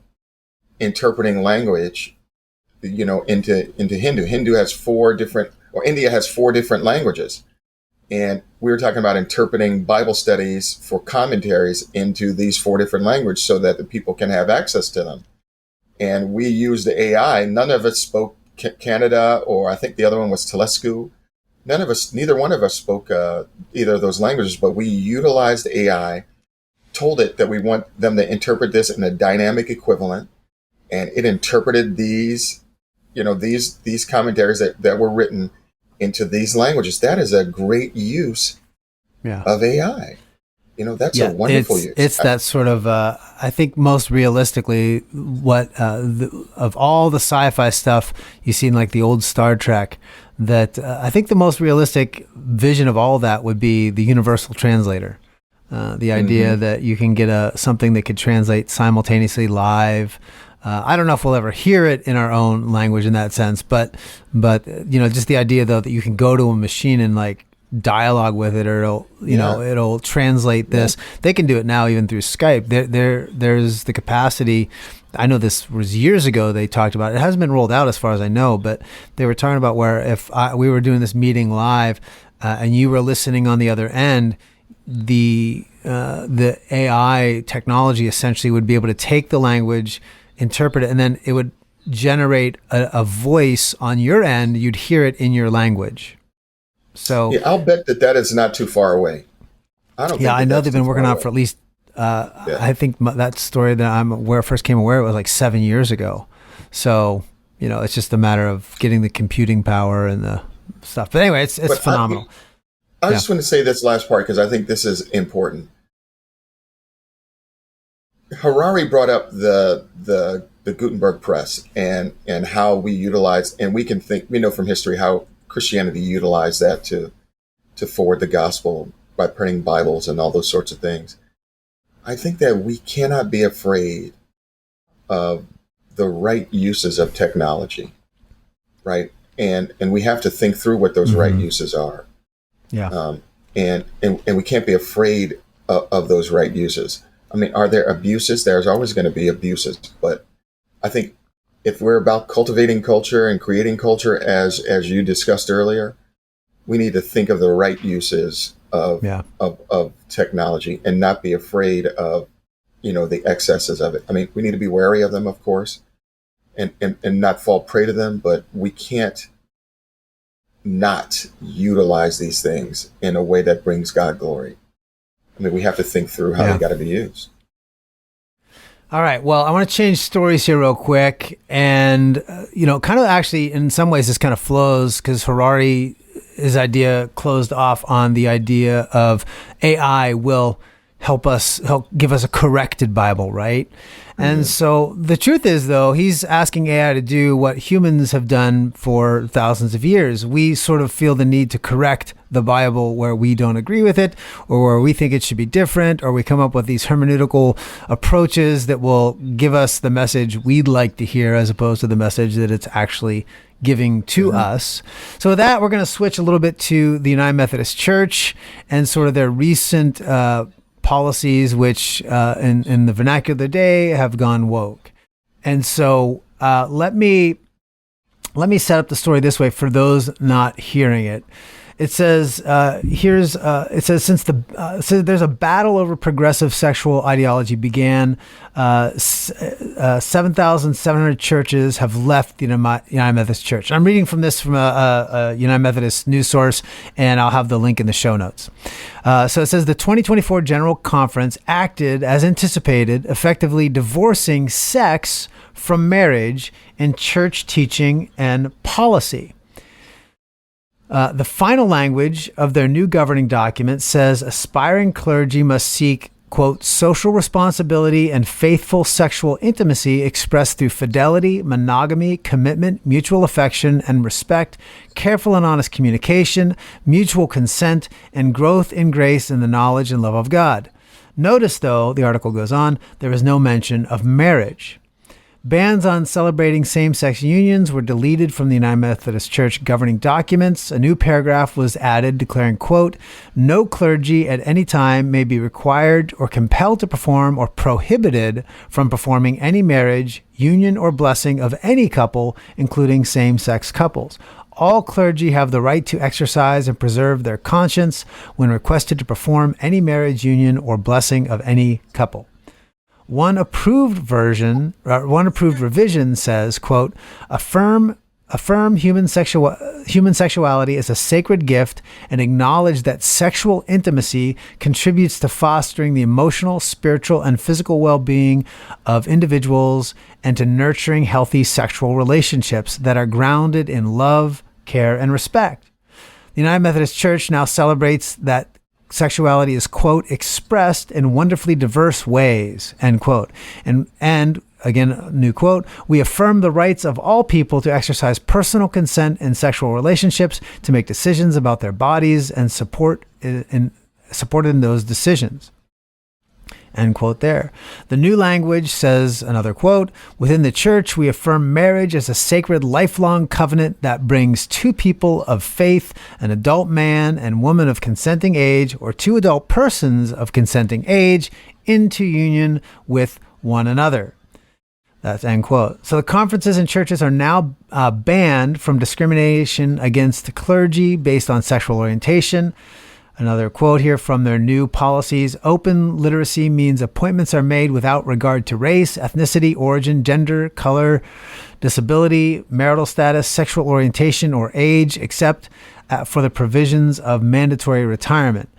interpreting language, into Hindu. Hindu has India has 4 different languages. And we were talking about interpreting Bible studies for commentaries into these 4 different languages so that the people can have access to them. And we used the AI. None of us spoke Kannada, or I think the other one was Telescu. Neither one of us spoke either of those languages, but we utilized AI, told it that we want them to interpret this in a dynamic equivalent. And it interpreted these commentaries that were written into these languages. That is a great use of AI. That's a wonderful use. It's that sort of, I think most realistically, what of all the sci-fi stuff you see in like the old Star Trek, that I think the most realistic vision of all that would be the universal translator. The idea that you can get something that could translate simultaneously live. I don't know if we'll ever hear it in our own language in that sense, but just the idea though that you can go to a machine and like dialogue with it, or it'll translate this. They can do it now even through Skype. There's the capacity. I know this was years ago they talked about it. It hasn't been rolled out as far as I know, but they were talking about where if we were doing this meeting live and you were listening on the other end, the AI technology essentially would be able to take the language, interpret it, and then it would generate a voice on your end. You'd hear it in your language. So I'll bet that is not too far away. I know they've been working on it for at least. I think that story that first came aware, it was like 7 years ago. So it's just a matter of getting the computing power and the stuff. But anyway, it's phenomenal. I just want to say this last part because I think this is important. Harari brought up the Gutenberg press and how we utilize, and we know from history how Christianity utilized that to forward the gospel by printing Bibles and all those sorts of things. I think that we cannot be afraid of the right uses of technology, right? And we have to think through what those right uses are. Yeah. And we can't be afraid of those right uses. I mean, are there abuses? There's always going to be abuses, but I think if we're about cultivating culture and creating culture, as you discussed earlier, we need to think of the right uses of technology and not be afraid of, the excesses of it. I mean, we need to be wary of them, of course, and not fall prey to them, but we can't not utilize these things in a way that brings God glory. I mean, we have to think through how they got to be used. All right. Well, I want to change stories here real quick. And, kind of actually, in some ways, this kind of flows because his idea closed off on the idea of AI will help give us a corrected Bible, right? And so the truth is, though, he's asking AI to do what humans have done for thousands of years. We sort of feel the need to correct the Bible where we don't agree with it or where we think it should be different, or we come up with these hermeneutical approaches that will give us the message we'd like to hear as opposed to the message that it's actually giving to us. So with that, we're going to switch a little bit to the United Methodist Church and sort of their recent policies, which in the vernacular day have gone woke. And so let me set up the story this way for those not hearing it. It says there's a battle over progressive sexual ideology began. 7,700 churches have left the United Methodist Church. I'm reading from a United Methodist news source, and I'll have the link in the show notes. So it says the 2024 General Conference acted as anticipated, effectively divorcing sex from marriage in church teaching and policy. The final language of their new governing document says aspiring clergy must seek, quote, social responsibility and faithful sexual intimacy expressed through fidelity, monogamy, commitment, mutual affection and respect, careful and honest communication, mutual consent, and growth in grace in the knowledge and love of God. Notice, though, the article goes on, there is no mention of marriage. Bans on celebrating same-sex unions were deleted from the United Methodist Church governing documents. A new paragraph was added declaring, quote, no clergy at any time may be required or compelled to perform or prohibited from performing any marriage, union, or blessing of any couple, including same-sex couples. All clergy have the right to exercise and preserve their conscience when requested to perform any marriage, union, or blessing of any couple. One approved revision says, quote, affirm human sexuality as a sacred gift and acknowledge that sexual intimacy contributes to fostering the emotional, spiritual, and physical well-being of individuals and to nurturing healthy sexual relationships that are grounded in love, care, and respect. The United Methodist Church now celebrates that sexuality is, quote, expressed in wonderfully diverse ways, end quote. And again, new quote, we affirm the rights of all people to exercise personal consent in sexual relationships, to make decisions about their bodies and supported in those decisions. End quote there. The new language says, another quote, within the church, we affirm marriage as a sacred lifelong covenant that brings two people of faith, an adult man and woman of consenting age, or two adult persons of consenting age, into union with one another. That's end quote. So the conferences and churches are now banned from discrimination against the clergy based on sexual orientation. Another quote here from their new policies. Open literacy means appointments are made without regard to race, ethnicity, origin, gender, color, disability, marital status, sexual orientation, or age, except for the provisions of mandatory retirement.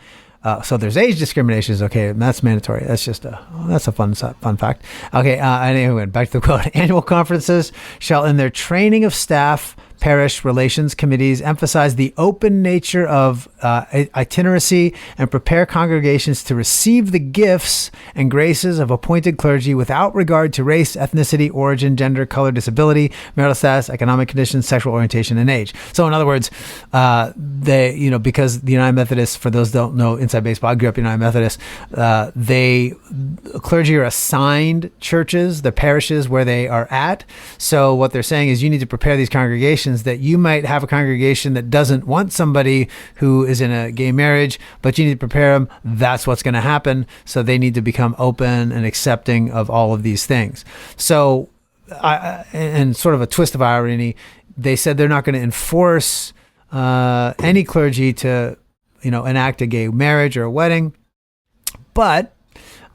So there's age discrimination. Okay, that's mandatory. That's just that's a fun fact. Okay, anyway, back to the quote. Annual conferences shall, in their training of staff, parish relations committees emphasize the open nature of itinerancy and prepare congregations to receive the gifts and graces of appointed clergy without regard to race, ethnicity, origin, gender, color, disability, marital status, economic conditions, sexual orientation, and age. So in other words, because the United Methodists, for those who don't know inside baseball, I grew up United Methodist, clergy are assigned churches, the parishes where they are at. So what they're saying is you need to prepare these congregations that you might have a congregation that doesn't want somebody who is in a gay marriage, but you need to prepare them. That's what's going to happen. So they need to become open and accepting of all of these things. So, and sort of a twist of irony, they said they're not going to enforce any clergy to, enact a gay marriage or a wedding, but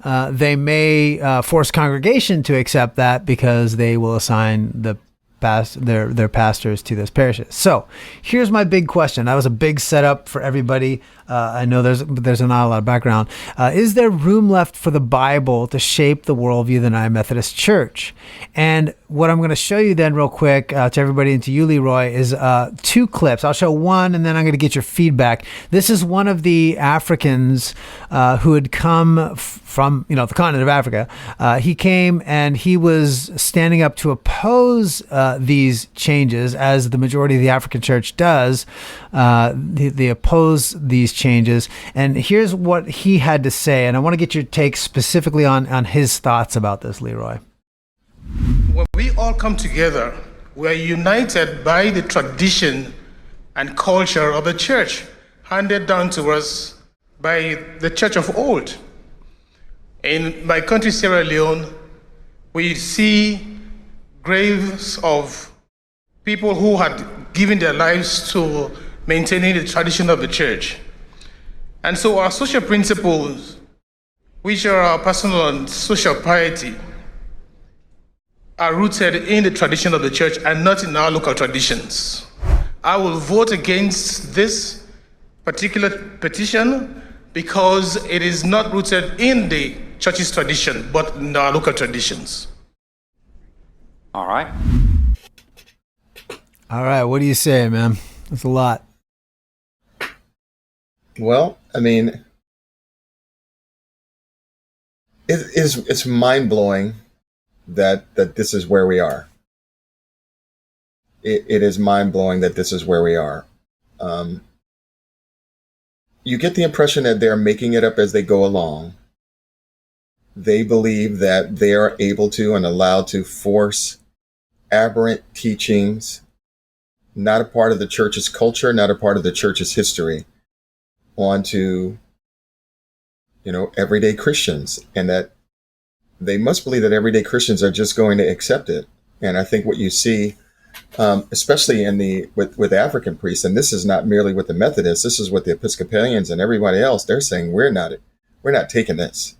they may force congregation to accept that because they will assign their pastors to those parishes. So here's my big question. That was a big setup for everybody. I know there's not a lot of background. Is there room left for the Bible to shape the worldview of the United Methodist Church? And what I'm going to show you then real quick to everybody and to you, Leroy, is 2 clips. I'll show one and then I'm going to get your feedback. This is one of the Africans who had come from, the continent of Africa. He came and he was standing up to oppose these changes, as the majority of the African church does. They oppose these changes. And here's what he had to say. And I want to get your take specifically on his thoughts about this, Leroy. When we all come together, we are united by the tradition and culture of the church, handed down to us by the church of old. In my country, Sierra Leone, we see graves of people who had given their lives to maintaining the tradition of the church. And so our social principles, which are our personal and social piety, are rooted in the tradition of the church and not in our local traditions. I will vote against this particular petition because it is not rooted in the church's tradition, but in our local traditions. All right. All right. What do you say, man? That's a lot. Well, I mean, it's mind-blowing that this is where we are. It is mind-blowing that this is where we are. You get the impression that they're making it up as they go along. They believe that they are able to and allowed to force aberrant teachings, not a part of the church's culture, not a part of the church's history, onto, everyday Christians, and that they must believe that everyday Christians are just going to accept it. And I think what you see, especially with African priests, and this is not merely with the Methodists, this is with the Episcopalians and everybody else, they're saying we're not taking this.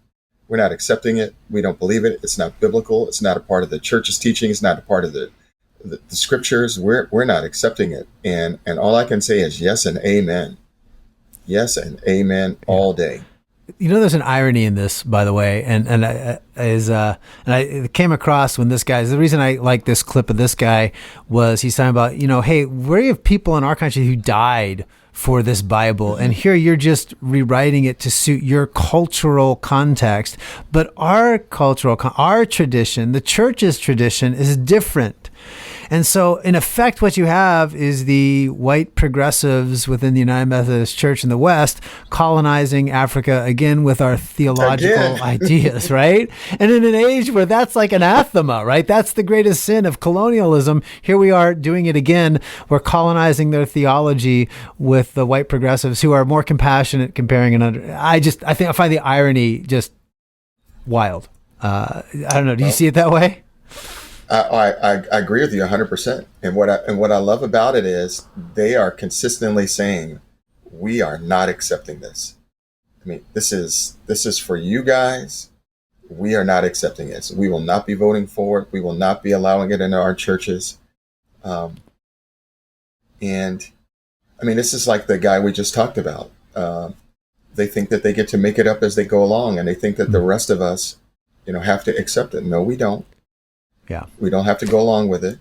We're not accepting it. We don't believe it. It's not biblical. It's not a part of the church's teaching. It's not a part of the scriptures. We're not accepting it. And all I can say is yes and amen. Yes and amen all day. There's an irony in this, by the way, and I came across when this guy. The reason I like this clip of this guy was he's talking about, hey, we have people in our country who died for this Bible, and here you're just rewriting it to suit your cultural context. But our tradition, the church's tradition, is different. And so, in effect, what you have is the white progressives within the United Methodist Church in the West colonizing Africa again with our theological ideas, right? And in an age where that's like anathema, right? That's the greatest sin of colonialism. Here we are doing it again. We're colonizing their theology with the white progressives who are more compassionate, comparing and I find the irony just wild. I don't know. Do you see it that way? I agree with you 100%. And what I love about it is they are consistently saying, we are not accepting this. I mean, this is for you guys. We are not accepting this. We will not be voting for it. We will not be allowing it in our churches. And I mean, this is like the guy we just talked about. They think that they get to make it up as they go along, and they think that the rest of us, have to accept it. No, we don't. Yeah. We don't have to go along with it.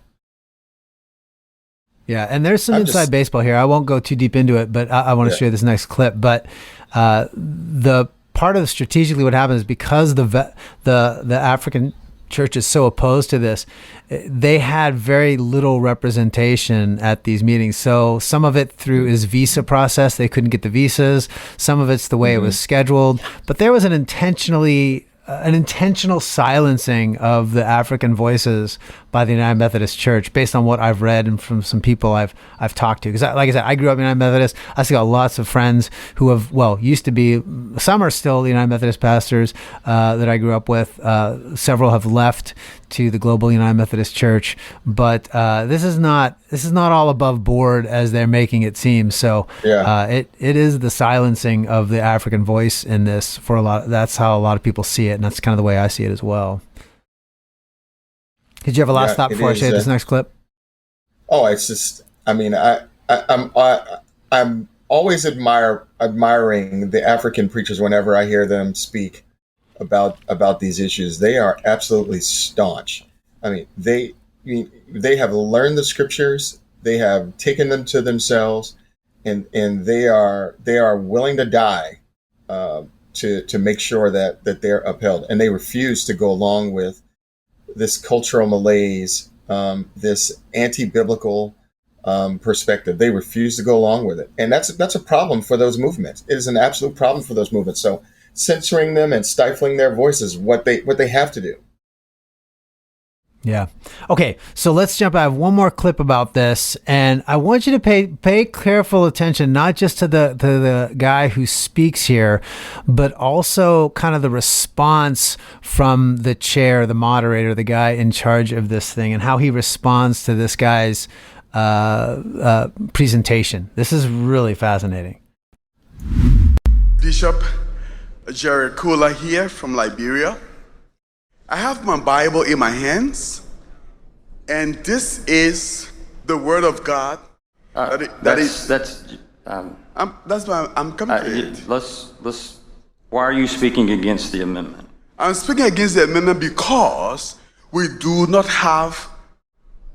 Yeah, and there's some I'm inside just- baseball here. I won't go too deep into it, but I want to share this next clip. But the part of strategically what happens is because the African church is so opposed to this, they had very little representation at these meetings. So some of it through his visa process, they couldn't get the visas. Some of it's the way it was scheduled. But there was an intentional silencing of the African voices by the United Methodist Church, based on what I've read and from some people I've talked to. Because, like I said, I grew up United Methodist. I still got lots of friends who have, used to be, some are still United Methodist pastors that I grew up with. Several have left to the global United Methodist Church, but this is not all above board as they're making it seem. So it is the silencing of the African voice in this for a lot. That's how a lot of people see it, and that's kind of the way I see it as well. Did you have a last thought before I share this next clip? Oh, it's just, I mean, I'm always admiring the African preachers whenever I hear them speak about these issues. They are absolutely staunch. I mean, they have learned the scriptures, they have taken them to themselves, and they are willing to die to make sure that they're upheld, and they refuse to go along with this cultural malaise, this anti-biblical perspective. They refuse to go along with it, and that's a problem for those movements. It is an absolute problem for those movements. So censoring them and stifling their voices, what they have to do. Yeah. Okay. So let's jump. I have one more clip about this, and I want you to pay careful attention, not just to the guy who speaks here, but also kind of the response from the chair, the moderator, the guy in charge of this thing, and how he responds to this guy's presentation. This is really fascinating. Bishop Jerry Kula here from Liberia. I have my Bible in my hands, and this is the Word of God. That's why I'm coming to it. Why are you speaking against the amendment? I'm speaking against the amendment because we do not have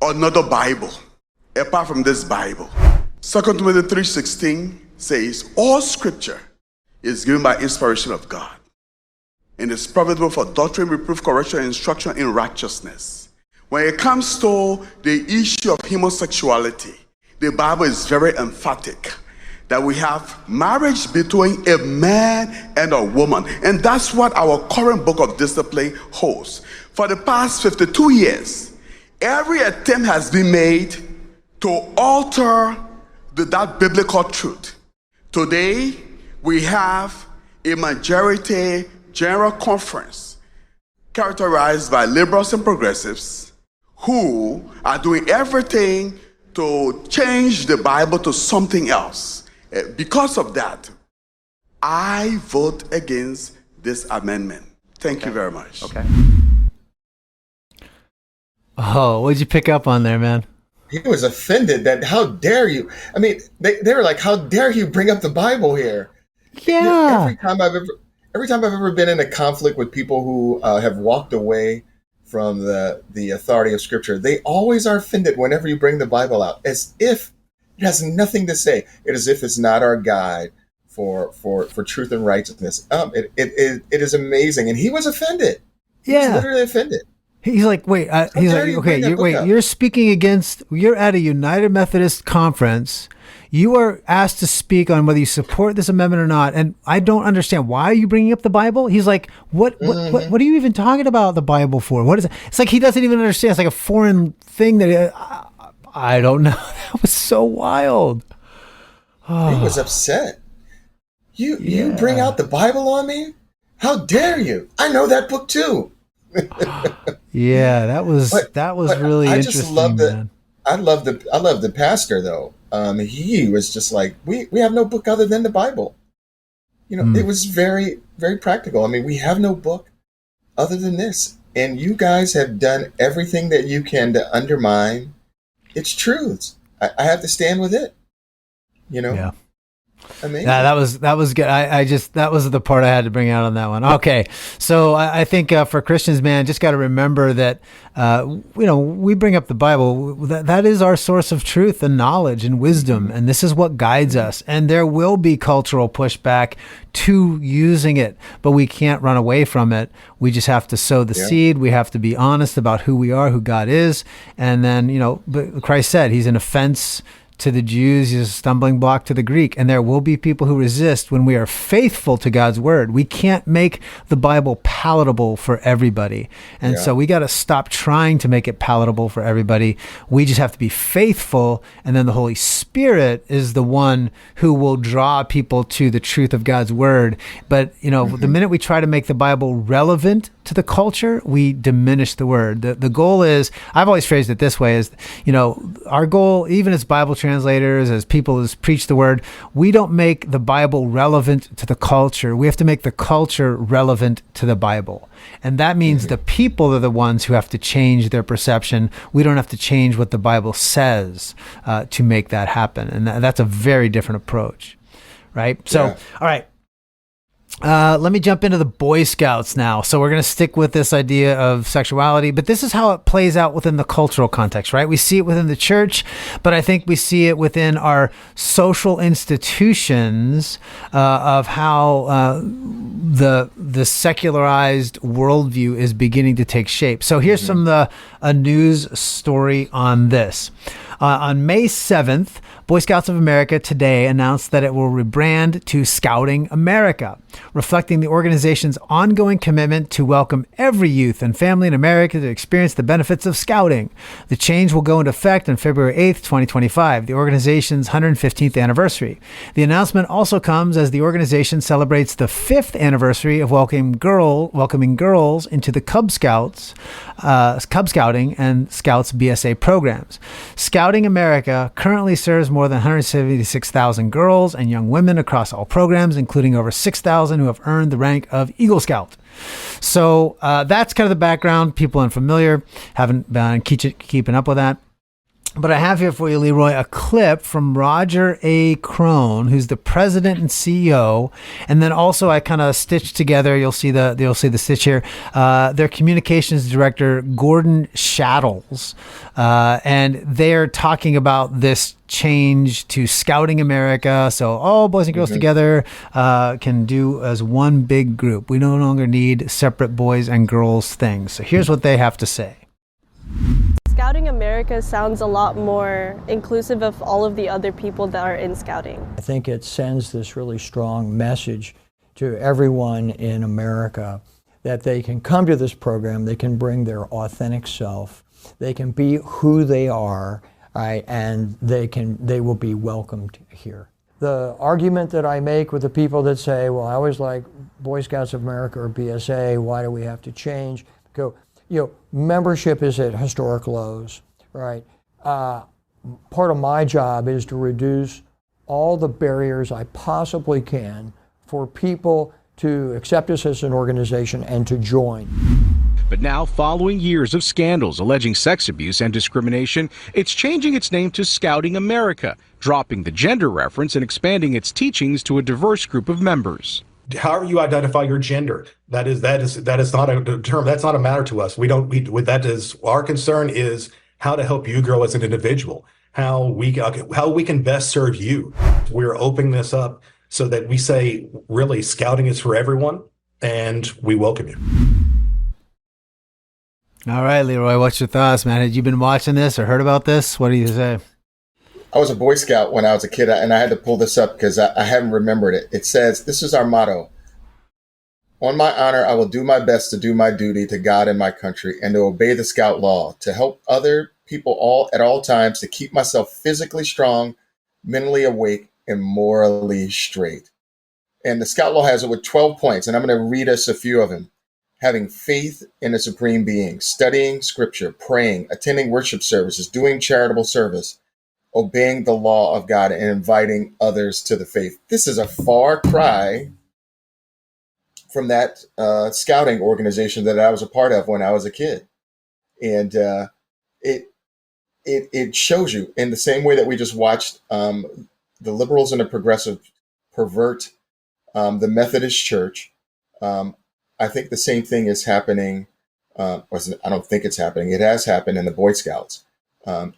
another Bible apart from this Bible. 2 Timothy 3:16 says, all Scripture is given by inspiration of God, and is profitable for doctrine, reproof, correction, and instruction in righteousness. When it comes to the issue of homosexuality, the Bible is very emphatic that we have marriage between a man and a woman. And that's what our current book of discipline holds. For the past 52 years, every attempt has been made to alter that biblical truth. Today, we have a majority general conference characterized by liberals and progressives who are doing everything to change the Bible to something else. Because of that, I vote against this amendment. Thank you very much. Okay. Oh, what'd you pick up on there, man? He was offended that, how dare you? I mean, they were like, how dare you bring up the Bible here? Yeah. Every time I've ever been in a conflict with people who have walked away from the authority of Scripture, they always are offended whenever you bring the Bible out, as if it has nothing to say. It is as if it's not our guide for truth and righteousness. It is amazing, and he was offended. Yeah, he was literally offended. He's like, wait. He's like, okay, you're speaking against. You're at a United Methodist conference. You are asked to speak on whether you support this amendment or not, and I don't understand. Why are you bringing up the Bible? He's like, what are you even talking about the Bible for? What is it? It's like he doesn't even understand. It's like a foreign thing that I don't know. That was so wild. Oh. He was upset. You bring out the Bible on me? How dare you? I know that book too. Yeah, that was really I interesting. Just love man. I love the pastor though. He was just like, we have no book other than the Bible. It was very, very practical. I mean, we have no book other than this. And you guys have done everything that you can to undermine its truths. I have to stand with it. Yeah. Amazing. Yeah, that was good. I just that was the part I had to bring out on that one. Okay, so I think for Christians, man, just got to remember that we bring up the Bible. That is our source of truth and knowledge and wisdom, and this is what guides us. And there will be cultural pushback to using it, but we can't run away from it. We just have to sow the seed. We have to be honest about who we are, who God is, and then but Christ said He's an offense to the Jews, He's a stumbling block to the Greek. And there will be people who resist when we are faithful to God's word. We can't make the Bible palatable for everybody. And so we got to stop trying to make it palatable for everybody. We just have to be faithful. And then the Holy Spirit is the one who will draw people to the truth of God's word. But, the minute we try to make the Bible relevant to the culture, we diminish the word. The goal is, I've always phrased it this way, is, our goal, even as Bible translators, as people who preach the word, we don't make the Bible relevant to the culture. We have to make the culture relevant to the Bible. And that means the people are the ones who have to change their perception. We don't have to change what the Bible says to make that happen. And that's a very different approach, right? So, all right. Let me jump into the Boy Scouts now. So we're going to stick with this idea of sexuality, but this is how it plays out within the cultural context, right? We see it within the church, but I think we see it within our social institutions of how the secularized worldview is beginning to take shape. So here's a news story on this. On May 7th, Boy Scouts of America today announced that it will rebrand to Scouting America, reflecting the organization's ongoing commitment to welcome every youth and family in America to experience the benefits of scouting. The change will go into effect on February 8th, 2025, the organization's 115th anniversary. The announcement also comes as the organization celebrates the 5th anniversary of welcoming girls into the Cub Scouting and Scouts BSA programs. Scouting America currently serves more than 176,000 girls and young women across all programs, including over 6,000 who have earned the rank of Eagle Scout. So that's kind of the background. People unfamiliar haven't been keeping up with that. But I have here for you, Leroy, a clip from Roger A. Crone, who's the president and CEO, and then also I kind of stitched together. You'll see the stitch here. Their communications director, Gordon Shattles, and they're talking about this change to Scouting America. So all boys and girls together can do as one big group. We no longer need separate boys and girls things. So here's what they have to say. Scouting America sounds a lot more inclusive of all of the other people that are in Scouting. I think it sends this really strong message to everyone in America that they can come to this program, they can bring their authentic self, they can be who they are, right, and they will be welcomed here. The argument that I make with the people that say, well, I always like Boy Scouts of America or BSA, why do we have to change? Go, membership is at historic lows, right? Part of my job is to reduce all the barriers I possibly can for people to accept us as an organization and to join. But now, following years of scandals alleging sex abuse and discrimination, it's changing its name to Scouting America, dropping the gender reference and expanding its teachings to a diverse group of members. However you identify your gender, that is not a term. That's not a matter to us. Our concern is how to help you grow as an individual, how we can best serve you. We're opening this up so that we say, really, scouting is for everyone, and we welcome you. All right, Leroy, what's your thoughts, man? Had you been watching this or heard about this? What do you say? I was a Boy Scout when I was a kid, and I had to pull this up because I hadn't remembered it. It says, this is our motto. On my honor, I will do my best to do my duty to God and my country and to obey the Scout law, to help other people at all times, to keep myself physically strong, mentally awake, and morally straight. And the Scout law has over 12 points, and I'm going to read us a few of them. Having faith in a supreme being, studying scripture, praying, attending worship services, doing charitable service, obeying the law of God, and inviting others to the faith. This is a far cry from that scouting organization that I was a part of when I was a kid. And it shows you in the same way that we just watched the liberals and the progressives pervert the Methodist Church. I think the same thing is happening. I don't think it's happening. It has happened in the Boy Scouts.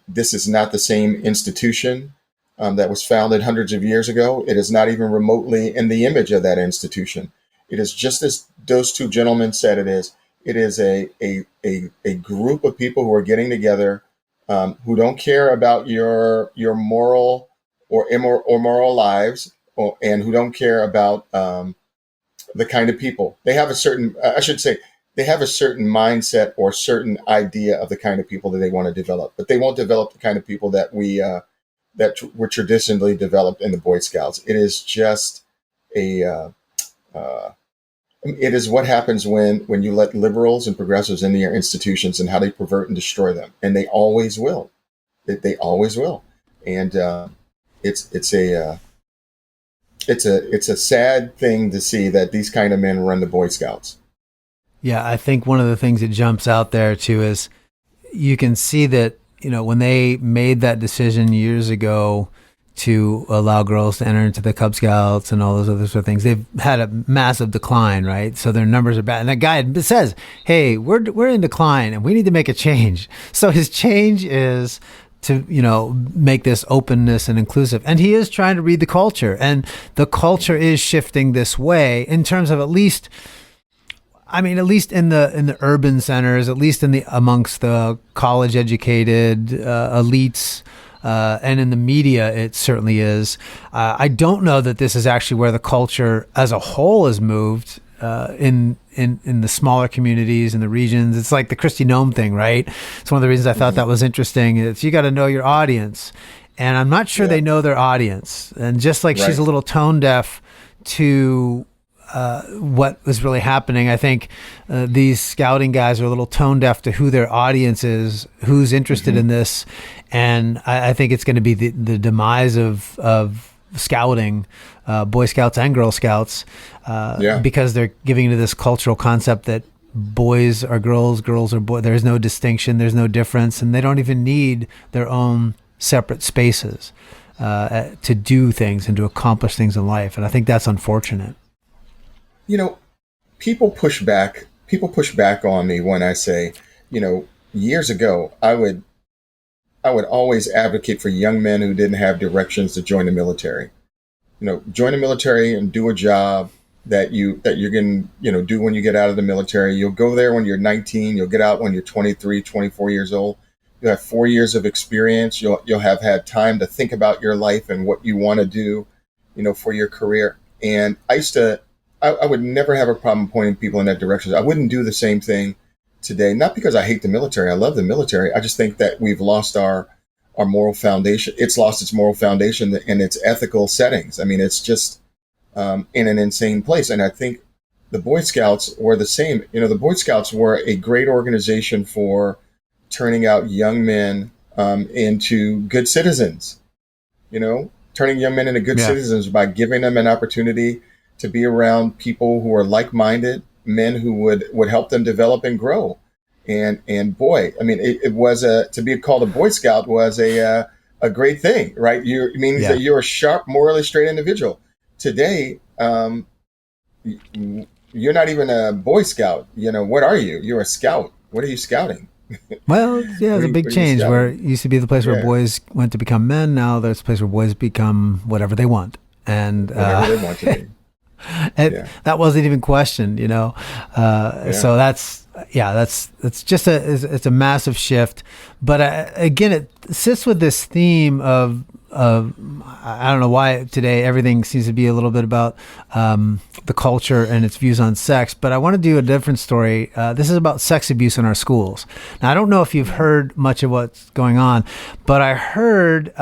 This is not the same institution that was founded hundreds of years ago. It is not even remotely in the image of that institution. It is just as those two gentlemen said it is. It is a group of people who are getting together, who don't care about your moral or immoral lives, and who don't care about the kind of people. They have a certain, they have a certain mindset or certain idea of the kind of people that they want to develop, but they won't develop the kind of people that that were traditionally developed in the Boy Scouts. It is just it is what happens when you let liberals and progressives into your institutions, and how they pervert and destroy them. And they always will. They always will. And it's a sad thing to see that these kind of men run the Boy Scouts. Yeah, I think one of the things that jumps out there too is you can see that, when they made that decision years ago to allow girls to enter into the Cub Scouts and all those other sort of things, they've had a massive decline, right? So their numbers are bad. And that guy says, hey, we're in decline and we need to make a change. So his change is to, make this openness and inclusive. And he is trying to read the culture, and the culture is shifting this way in terms of at least in the urban centers, at least amongst the college educated elites, and in the media, it certainly is. I don't know that this is actually where the culture as a whole has moved in the smaller communities and the regions. It's like the Kristi Noem thing, right? It's one of the reasons I thought that was interesting. It's you got to know your audience, and I'm not sure they know their audience. And just like she's a little tone deaf to what was really happening, I think these scouting guys are a little tone deaf to who their audience is, who's interested in this. And I think it's going to be the demise of scouting, Boy Scouts and Girl Scouts, because they're giving into this cultural concept that boys are girls, girls are boys. There's no distinction, there's no difference, and they don't even need their own separate spaces to do things and to accomplish things in life. And I think that's unfortunate. People push back on me when I say, years ago, I would always advocate for young men who didn't have directions to join the military. Join the military and do a job that you're going to, do when you get out of the military. You'll go there when you're 19. You'll get out when you're 23, 24 years old. You'll have 4 years of experience. You'll have had time to think about your life and what you want to do, for your career. And I would never have a problem pointing people in that direction. I wouldn't do the same thing today, not because I hate the military. I love the military. I just think that we've lost our moral foundation. It's lost its moral foundation and its ethical settings. I mean, it's just in an insane place. And I think the Boy Scouts were the same. The Boy Scouts were a great organization for turning out young men into good citizens, turning young men into good citizens by giving them an opportunity to be around people who are like-minded, men who would help them develop and grow. And boy, I mean, it was to be called a Boy Scout was a great thing, right? It means that you're a sharp, morally straight individual. Today, you're not even a Boy Scout. What are you? You're a scout. What are you scouting? Well, it's a big change where it used to be the place where boys went to become men. Now there's a place where boys become whatever they want. And whatever they want to be. That wasn't even questioned, So that's just it's a massive shift. But again, it sits with this theme of I don't know why today everything seems to be a little bit about the culture and its views on sex. But I want to do a different story. This is about sex abuse in our schools. Now, I don't know if you've heard much of what's going on, but I heard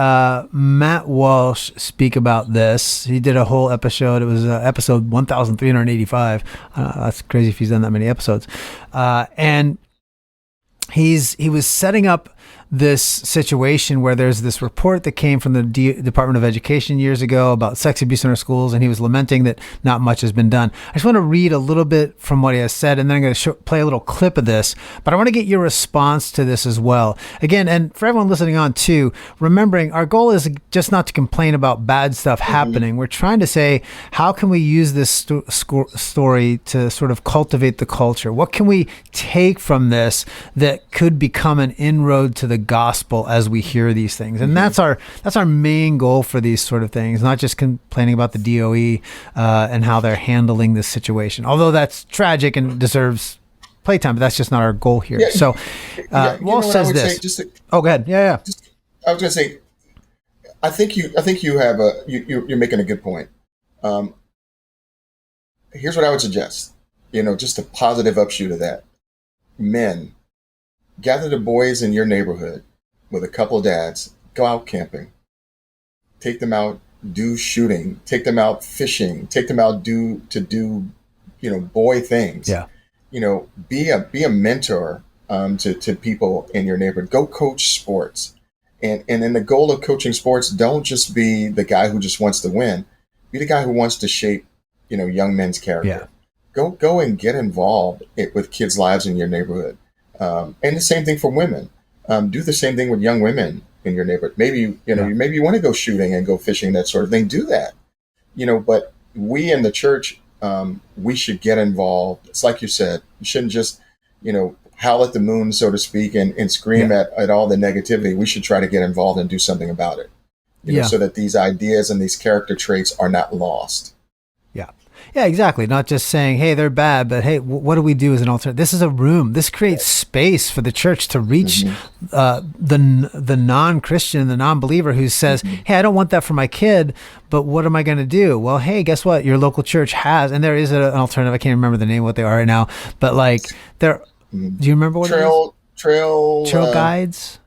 Matt Walsh speak about this. He did a whole episode. It was episode 1385. That's crazy if he's done that many episodes. And he was setting up this situation where there's this report that came from the Department of Education years ago about sex abuse in our schools, and he was lamenting that not much has been done. I just want to read a little bit from what he has said, and then I'm going to play a little clip of this, but I want to get your response to this as well. Again, and for everyone listening on too, remembering our goal is just not to complain about bad stuff happening. We're trying to say, how can we use this story to sort of cultivate the culture? What can we take from this that could become an inroad to the gospel as we hear these things? And that's our main goal for these sort of things, not just complaining about the DOE and how they're handling this situation, although that's tragic and deserves playtime, but that's just not our goal here. Yeah, so Walsh says this. Go ahead. I was going to say, I think you have you're making a good point. Here's what I would suggest, just a positive upshoot of that. Men, gather the boys in your neighborhood with a couple of dads, go out camping, take them out, do shooting, take them out fishing, take them out do boy things. Yeah. Be a mentor to people in your neighborhood. Go coach sports. And in the goal of coaching sports, don't just be the guy who just wants to win. Be the guy who wants to shape, young men's character. Yeah. Go and get involved with kids' lives in your neighborhood. And the same thing for women. Do the same thing with young women in your neighborhood. Maybe, maybe you want to go shooting and go fishing, that sort of thing. Do that. But we in the church, we should get involved. It's like you said, you shouldn't just, howl at the moon, so to speak, and scream at all the negativity. We should try to get involved and do something about it, so that these ideas and these character traits are not lost. Yeah, exactly. Not just saying, hey, they're bad, but hey, what do we do as an alternative? This is a room. This creates space for the church to reach the non-Christian, the non-believer who says, hey, I don't want that for my kid, but what am I going to do? Well, hey, guess what? Your local church has, and there is an alternative. I can't remember the name of what they are right now, but do you remember what it is? Trail guides?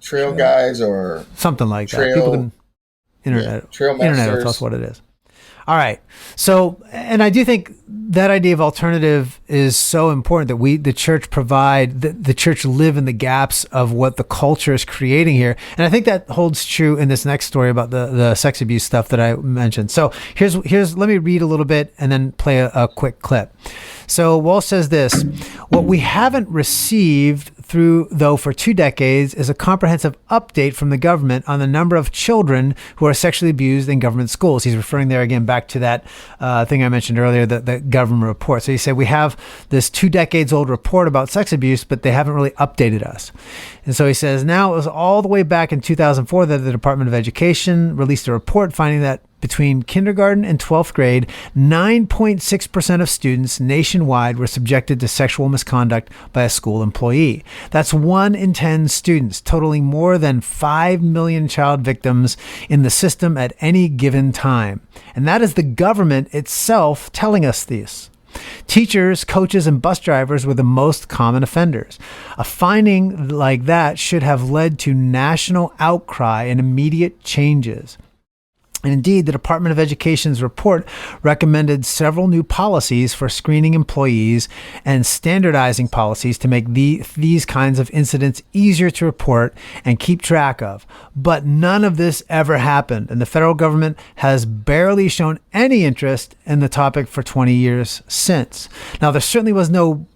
Trail guides or something like that. People can internet will tell us what it is. All right. So, and I do think that idea of alternative is so important that the church the church live in the gaps of what the culture is creating here. And I think that holds true in this next story about the sex abuse stuff that I mentioned. So let me read a little bit and then play a quick clip. So Walsh says this: what we haven't received for 2 decades is a comprehensive update from the government on the number of children who are sexually abused in government schools. He's referring there again back to that thing I mentioned earlier, the government report. So he said, we have this 2 decades old report about sex abuse, but they haven't really updated us. And so he says, now it was all the way back in 2004 that the Department of Education released a report finding that between kindergarten and 12th grade, 9.6% of students nationwide were subjected to sexual misconduct by a school employee. That's 1 in 10 students, totaling more than 5 million child victims in the system at any given time. And that is the government itself telling us this. Teachers, coaches, and bus drivers were the most common offenders. A finding like that should have led to national outcry and immediate changes. And indeed, the Department of Education's report recommended several new policies for screening employees and standardizing policies to make these kinds of incidents easier to report and keep track of. But none of this ever happened, and the federal government has barely shown any interest in the topic for 20 years since. Now, there certainly was no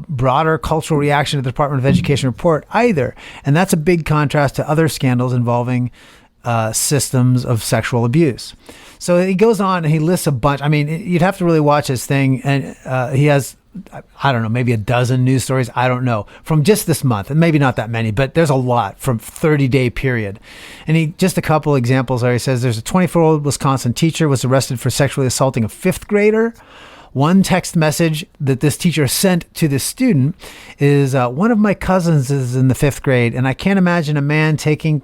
broader cultural reaction to the Department of Education report either, and that's a big contrast to other scandals involving systems of sexual abuse. So he goes on and he lists a bunch. I mean, you'd have to really watch his thing. And he has, I don't know, maybe a dozen news stories. I don't know, from just this month, and maybe not that many, but there's a lot from 30-day period. And just a couple examples are, he says there's a 24-year-old Wisconsin teacher was arrested for sexually assaulting a 5th grader. One text message that this teacher sent to this student is, one of my cousins is in the 5th grade, and I can't imagine a man talking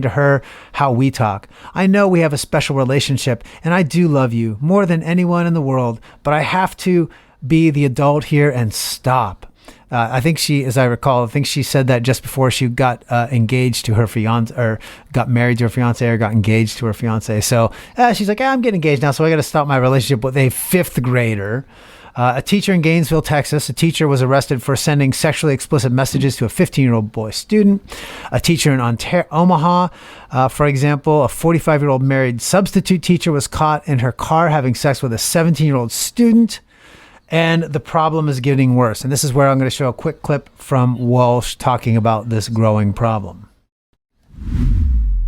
to her how we talk. I know we have a special relationship, and I do love you more than anyone in the world, but I have to be the adult here and stop. I think she, as I recall, she said that just before she got engaged to her fiance, or got married to her fiance, or got engaged to her fiance. So she's like, I'm getting engaged now, so I got to stop my relationship with a 5th grader. A teacher in Gainesville, Texas, a teacher was arrested for sending sexually explicit messages to a 15-year-old boy student. A teacher in Omaha, for example, a 45-year-old married substitute teacher was caught in her car having sex with a 17-year-old student. And the problem is getting worse. And this is where I'm going to show a quick clip from Walsh talking about this growing problem.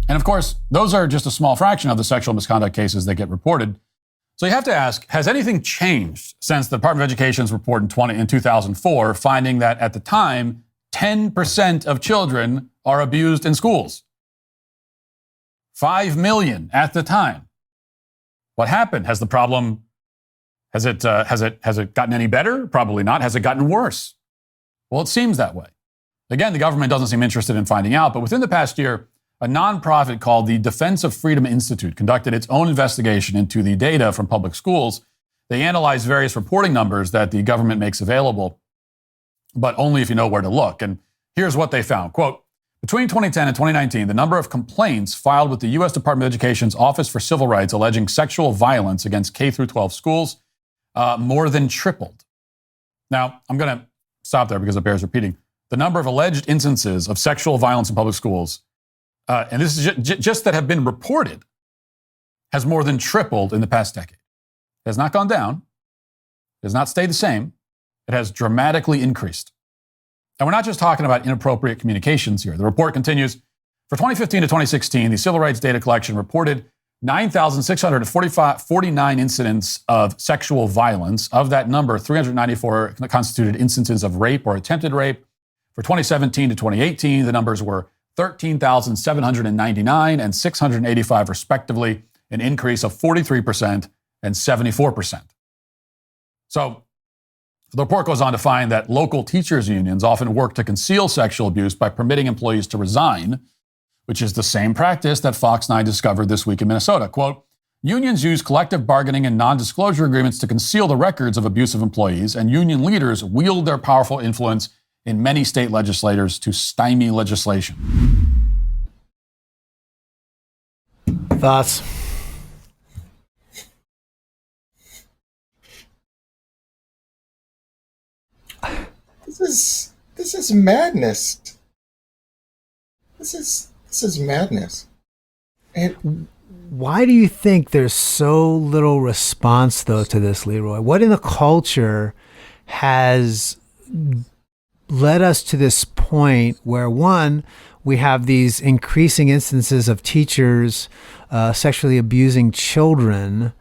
And of course, those are just a small fraction of the sexual misconduct cases that get reported. So you have to ask, has anything changed since the Department of Education's report in 2004, finding that at the time, 10% of children are abused in schools? 5 million at the time. What happened? Has the problem, has it gotten any better? Probably not. Has it gotten worse? Well, it seems that way. Again, the government doesn't seem interested in finding out, but within the past year, a nonprofit called the Defense of Freedom Institute conducted its own investigation into the data from public schools. They analyzed various reporting numbers that the government makes available, but only if you know where to look. And here's what they found. Quote, between 2010 and 2019, the number of complaints filed with the U.S. Department of Education's Office for Civil Rights alleging sexual violence against K-12 schools more than tripled. Now, I'm going to stop there because it bears repeating. The number of alleged instances of sexual violence in public schools, and this is just that have been reported, has more than tripled in the past decade. It has not gone down. It has not stayed the same. It has dramatically increased. And we're not just talking about inappropriate communications here. The report continues. For 2015 to 2016, the Civil Rights Data Collection reported 9,649 incidents of sexual violence. Of that number, 394 constituted instances of rape or attempted rape. For 2017 to 2018, the numbers were 13,799 and 685 respectively, an increase of 43% and 74%. So the report goes on to find that local teachers' unions often work to conceal sexual abuse by permitting employees to resign, which is the same practice that Fox 9 discovered this week in Minnesota. Quote, unions use collective bargaining and non-disclosure agreements to conceal the records of abusive employees, and union leaders wield their powerful influence in many state legislators to stymie legislation. Thoughts? This is madness. This is madness. And why do you think there's so little response, though, to this, Leroy? What in the culture has led us to this point where, one, we have these increasing instances of teachers sexually abusing children,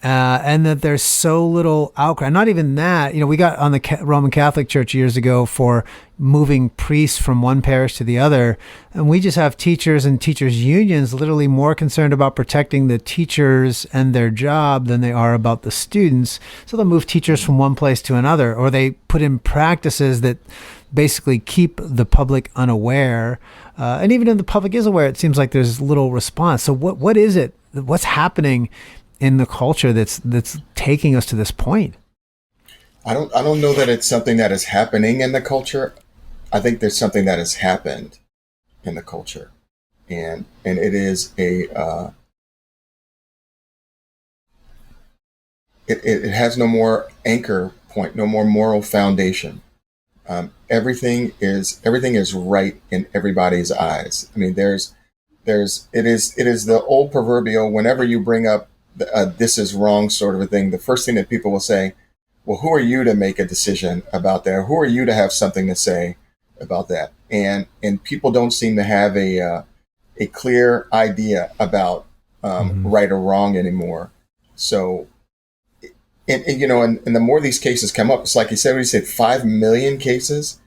and that there's so little outcry? Not even that. You know, we got on the Roman Catholic Church years ago for moving priests from one parish to the other, and we just have teachers and teachers' unions literally more concerned about protecting the teachers and their job than they are about the students. So they'll move teachers from one place to another, or they put in practices that basically keep the public unaware. And even if the public is aware, it seems like there's little response. So what is it? What's happening in the culture that's taking us to this point? I don't know that it's something that is happening in the culture. I think there's something that has happened in the culture, and it is it has no more anchor point, no more moral foundation. Everything is right in everybody's eyes. I mean, it is the old proverbial, whenever you bring up this is wrong sort of a thing, the first thing that people will say, well, who are you to make a decision about that? Who are you to have something to say about that? And people don't seem to have a clear idea about right or wrong anymore. So, and the more these cases come up, it's like you said, 5 million cases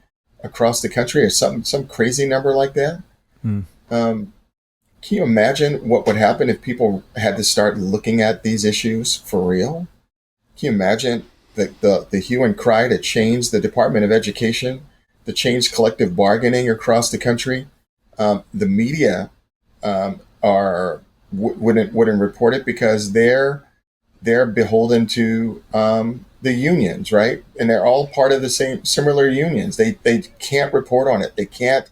across the country, or some crazy number like that. Can you imagine what would happen if people had to start looking at these issues for real? Can you imagine the hue and cry to change the Department of Education, to change collective bargaining across the country? The media wouldn't report it because they're beholden to the unions, right? And they're all part of the similar unions. They can't report on it. They can't,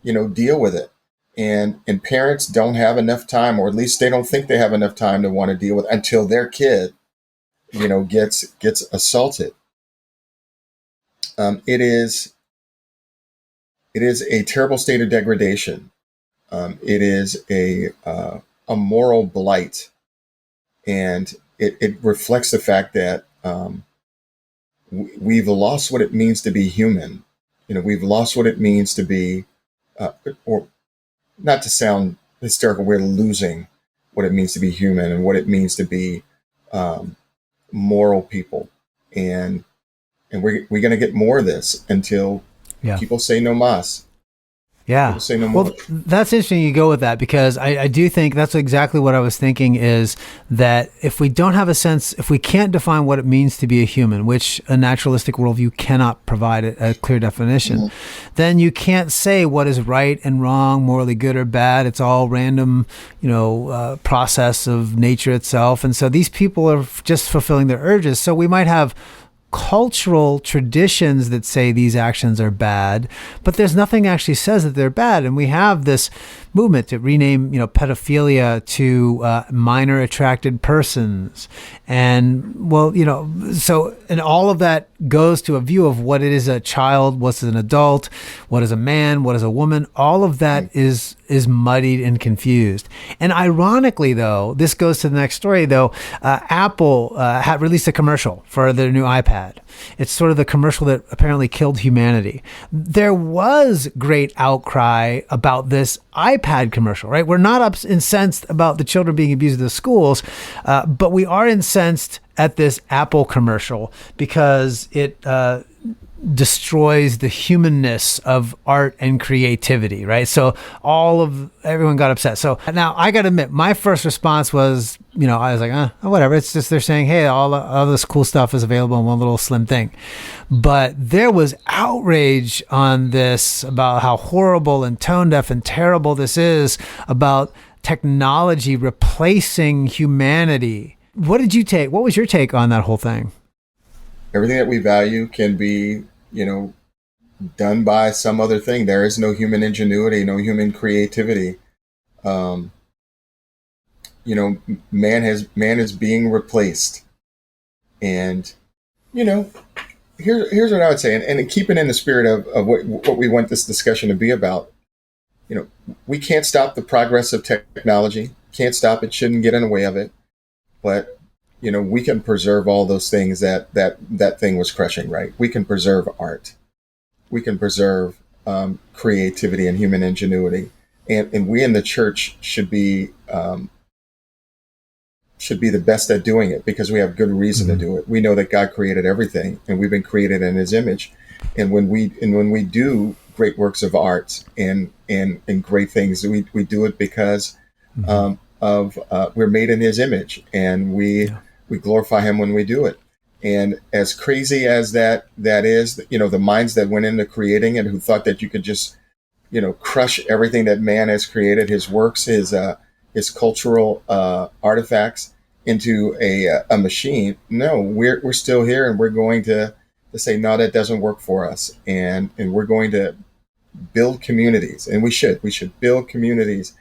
deal with it. And parents don't have enough time, or at least they don't think they have enough time to want to deal with it until their kid gets assaulted. It is a terrible state of degradation. It is a moral blight, and it reflects the fact that we've lost what it means to be human. We've lost what it means to be, or not to sound hysterical, we're losing what it means to be human and what it means to be moral people. And we're going to get more of this until people say no mas. Yeah. People say no more. Well, that's interesting you go with that, because I do think that's exactly what I was thinking, is that if we don't have a sense, if we can't define what it means to be a human, which a naturalistic worldview cannot provide a clear definition, then you can't say what is right and wrong, morally good or bad. It's all random, process of nature itself. And so these people are just fulfilling their urges. So we might have cultural traditions that say these actions are bad, but there's nothing actually says that they're bad. And we have this movement to rename, pedophilia to minor attracted persons. And and all of that goes to a view of what it is a child, what's an adult, what is a man, what is a woman. All of that is muddied and confused. And ironically, though, this goes to the next story, though. Apple had released a commercial for their new iPad. It's sort of the commercial that apparently killed humanity. There was great outcry about this iPad commercial, right? We're not incensed about the children being abused in the schools, but we are incensed at this Apple commercial because it destroys the humanness of art and creativity, right? So everyone got upset. So now I got to admit, my first response was, I was like, whatever. It's just they're saying, hey, all this cool stuff is available in one little slim thing. But there was outrage on this about how horrible and tone deaf and terrible this is, about technology replacing humanity. What was your take on that whole thing? Everything that we value can be, done by some other thing. There is no human ingenuity, no human creativity. Man is being replaced. And, here's what I would say, and keeping in the spirit of what we want this discussion to be about. We can't stop the progress of technology. Can't stop it. Shouldn't get in the way of it. But we can preserve all those things that thing was crushing, right? We can preserve art. We can preserve creativity and human ingenuity. And we in the church should be the best at doing it, because we have good reason to do it. We know that God created everything, and we've been created in His image. And when we do great works of art and great things, we do it because we're made in His image, and we glorify Him when we do it. And as crazy as that is, the minds that went into creating it, who thought that you could just, crush everything that man has created, his works, his cultural artifacts, into a machine. No, we're still here, and we're going to say, no, that doesn't work for us. And we're going to build communities, and we should build communities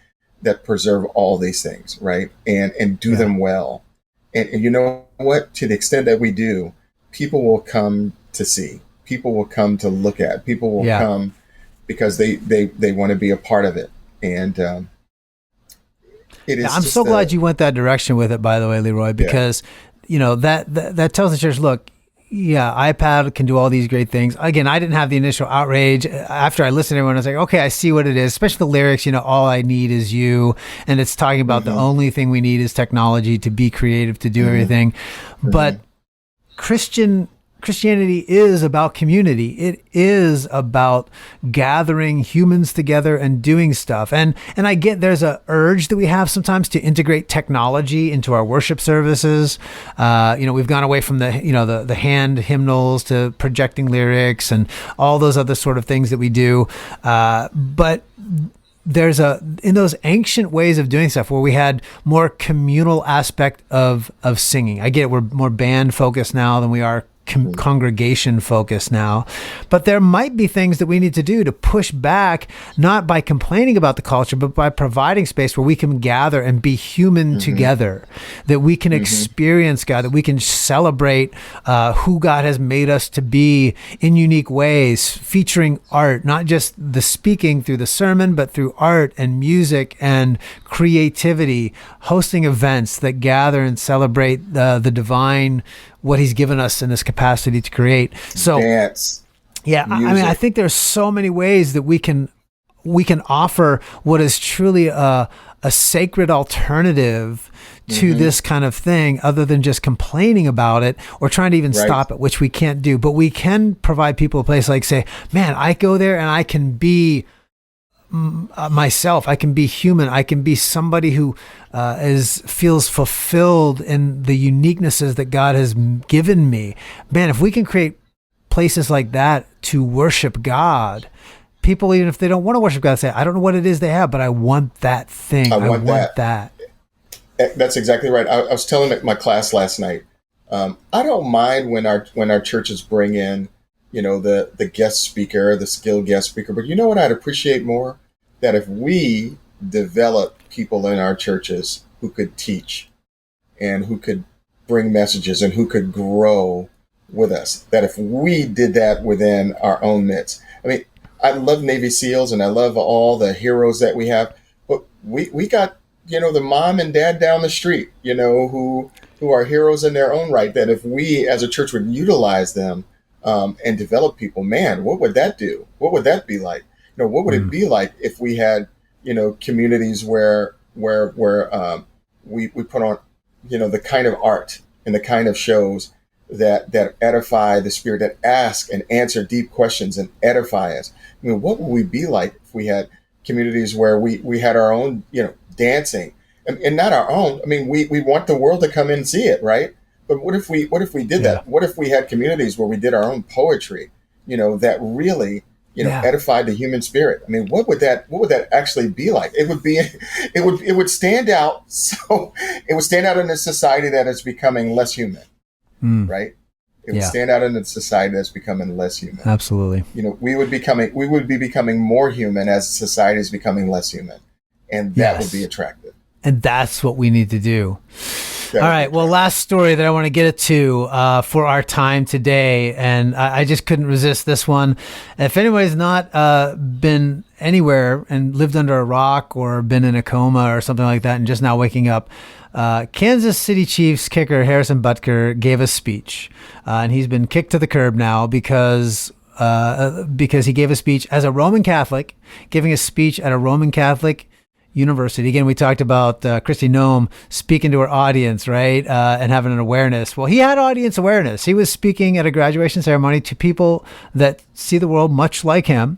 that preserve all these things, right? And do them well. And you know what? To the extent that we do, people will come to see. People will come to look at. People will come because they want to be a part of it. And it is. I'm so glad you went that direction with it, by the way, Leroy, because that tells the church, look, iPad can do all these great things. Again, I didn't have the initial outrage. After I listened to everyone, I was like, okay, I see what it is, especially the lyrics, all I need is you. And it's talking about the only thing we need is technology to be creative, to do everything. But Christianity is about community. It is about gathering humans together and doing stuff. And I get there's a urge that we have sometimes to integrate technology into our worship services. We've gone away from the hand hymnals to projecting lyrics and all those other sort of things that we do. But there's in those ancient ways of doing stuff where we had more communal aspect of singing. I get it. We're more band focused now than we are congregation focus now. But there might be things that we need to do to push back, not by complaining about the culture, but by providing space where we can gather and be human together, that we can experience God, that we can celebrate who God has made us to be in unique ways, featuring art, not just the speaking through the sermon, but through art and music and creativity, hosting events that gather and celebrate the divine, what he's given us in this capacity to create. So dance. Yeah, I mean, I think there's so many ways that we can offer what is truly a sacred alternative to this kind of thing, other than just complaining about it or trying to even stop it, which we can't do. But we can provide people a place like, say, man, I go there and I can be myself. I can be human. I can be somebody who feels fulfilled in the uniquenesses that God has given me. Man, if we can create places like that to worship God, people, even if they don't want to worship God, say, I don't know what it is they have, but I want that thing. I want that. That's exactly right. I was telling my class last night, I don't mind when our churches bring in, the guest speaker, the skilled guest speaker, but you know what I'd appreciate more? That if we develop people in our churches who could teach and who could bring messages and who could grow with us, that if we did that within our own midst. I mean, I love Navy SEALs and I love all the heroes that we have, but we got, the mom and dad down the street, who are heroes in their own right, that if we as a church would utilize them and develop people, man, what would that do? What would that be like? What would it be like if we had, communities where we put on, the kind of art and the kind of shows that edify the spirit, that ask and answer deep questions and edify us. I mean, what would we be like if we had communities where we had our own, dancing and not our own? I mean, we want the world to come in and see it, right? But what if we did that? What if we had communities where we did our own poetry, that really, edified the human spirit? I mean, what would that actually be like? It would stand out. So it would stand out in a society that is becoming less human, right? It would stand out in a society that's becoming less human. Absolutely. We would be becoming more human as society is becoming less human. And that would be attractive. And that's what we need to do. All right. Well, last story that I want to get to for our time today, and I just couldn't resist this one. If anybody's not been anywhere and lived under a rock or been in a coma or something like that and just now waking up, Kansas City Chiefs kicker Harrison Butker gave a speech. And he's been kicked to the curb now because he gave a speech as a Roman Catholic, giving a speech at a Roman Catholic university. Again, we talked about Kristi Noem speaking to her audience, right? And having an awareness. Well, he had audience awareness. He was speaking at a graduation ceremony to people that see the world much like him.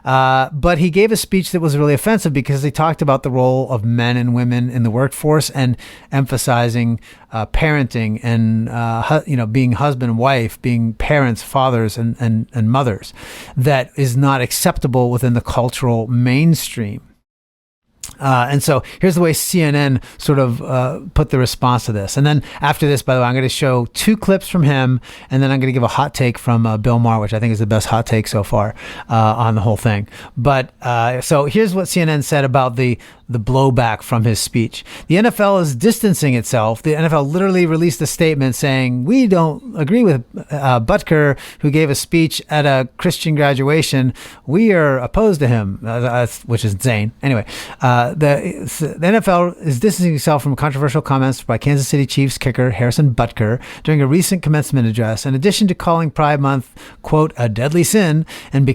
But he gave a speech that was really offensive because he talked about the role of men and women in the workforce and emphasizing parenting and being husband and wife, being parents, fathers, and mothers. That is not acceptable within the cultural mainstream. And so here's the way CNN sort of put the response to this. And then after this, by the way, I'm going to show 2 clips from him, and then I'm going to give a hot take from Bill Maher, which I think is the best hot take so far on the whole thing. But so here's what CNN said about the blowback from his speech. The NFL is distancing itself. The NFL literally released a statement saying, we don't agree with Butker, who gave a speech at a Christian graduation. We are opposed to him, which is insane. Anyway, the NFL is distancing itself from controversial comments by Kansas City Chiefs kicker Harrison Butker during a recent commencement address. In addition to calling Pride Month, quote, a deadly sin and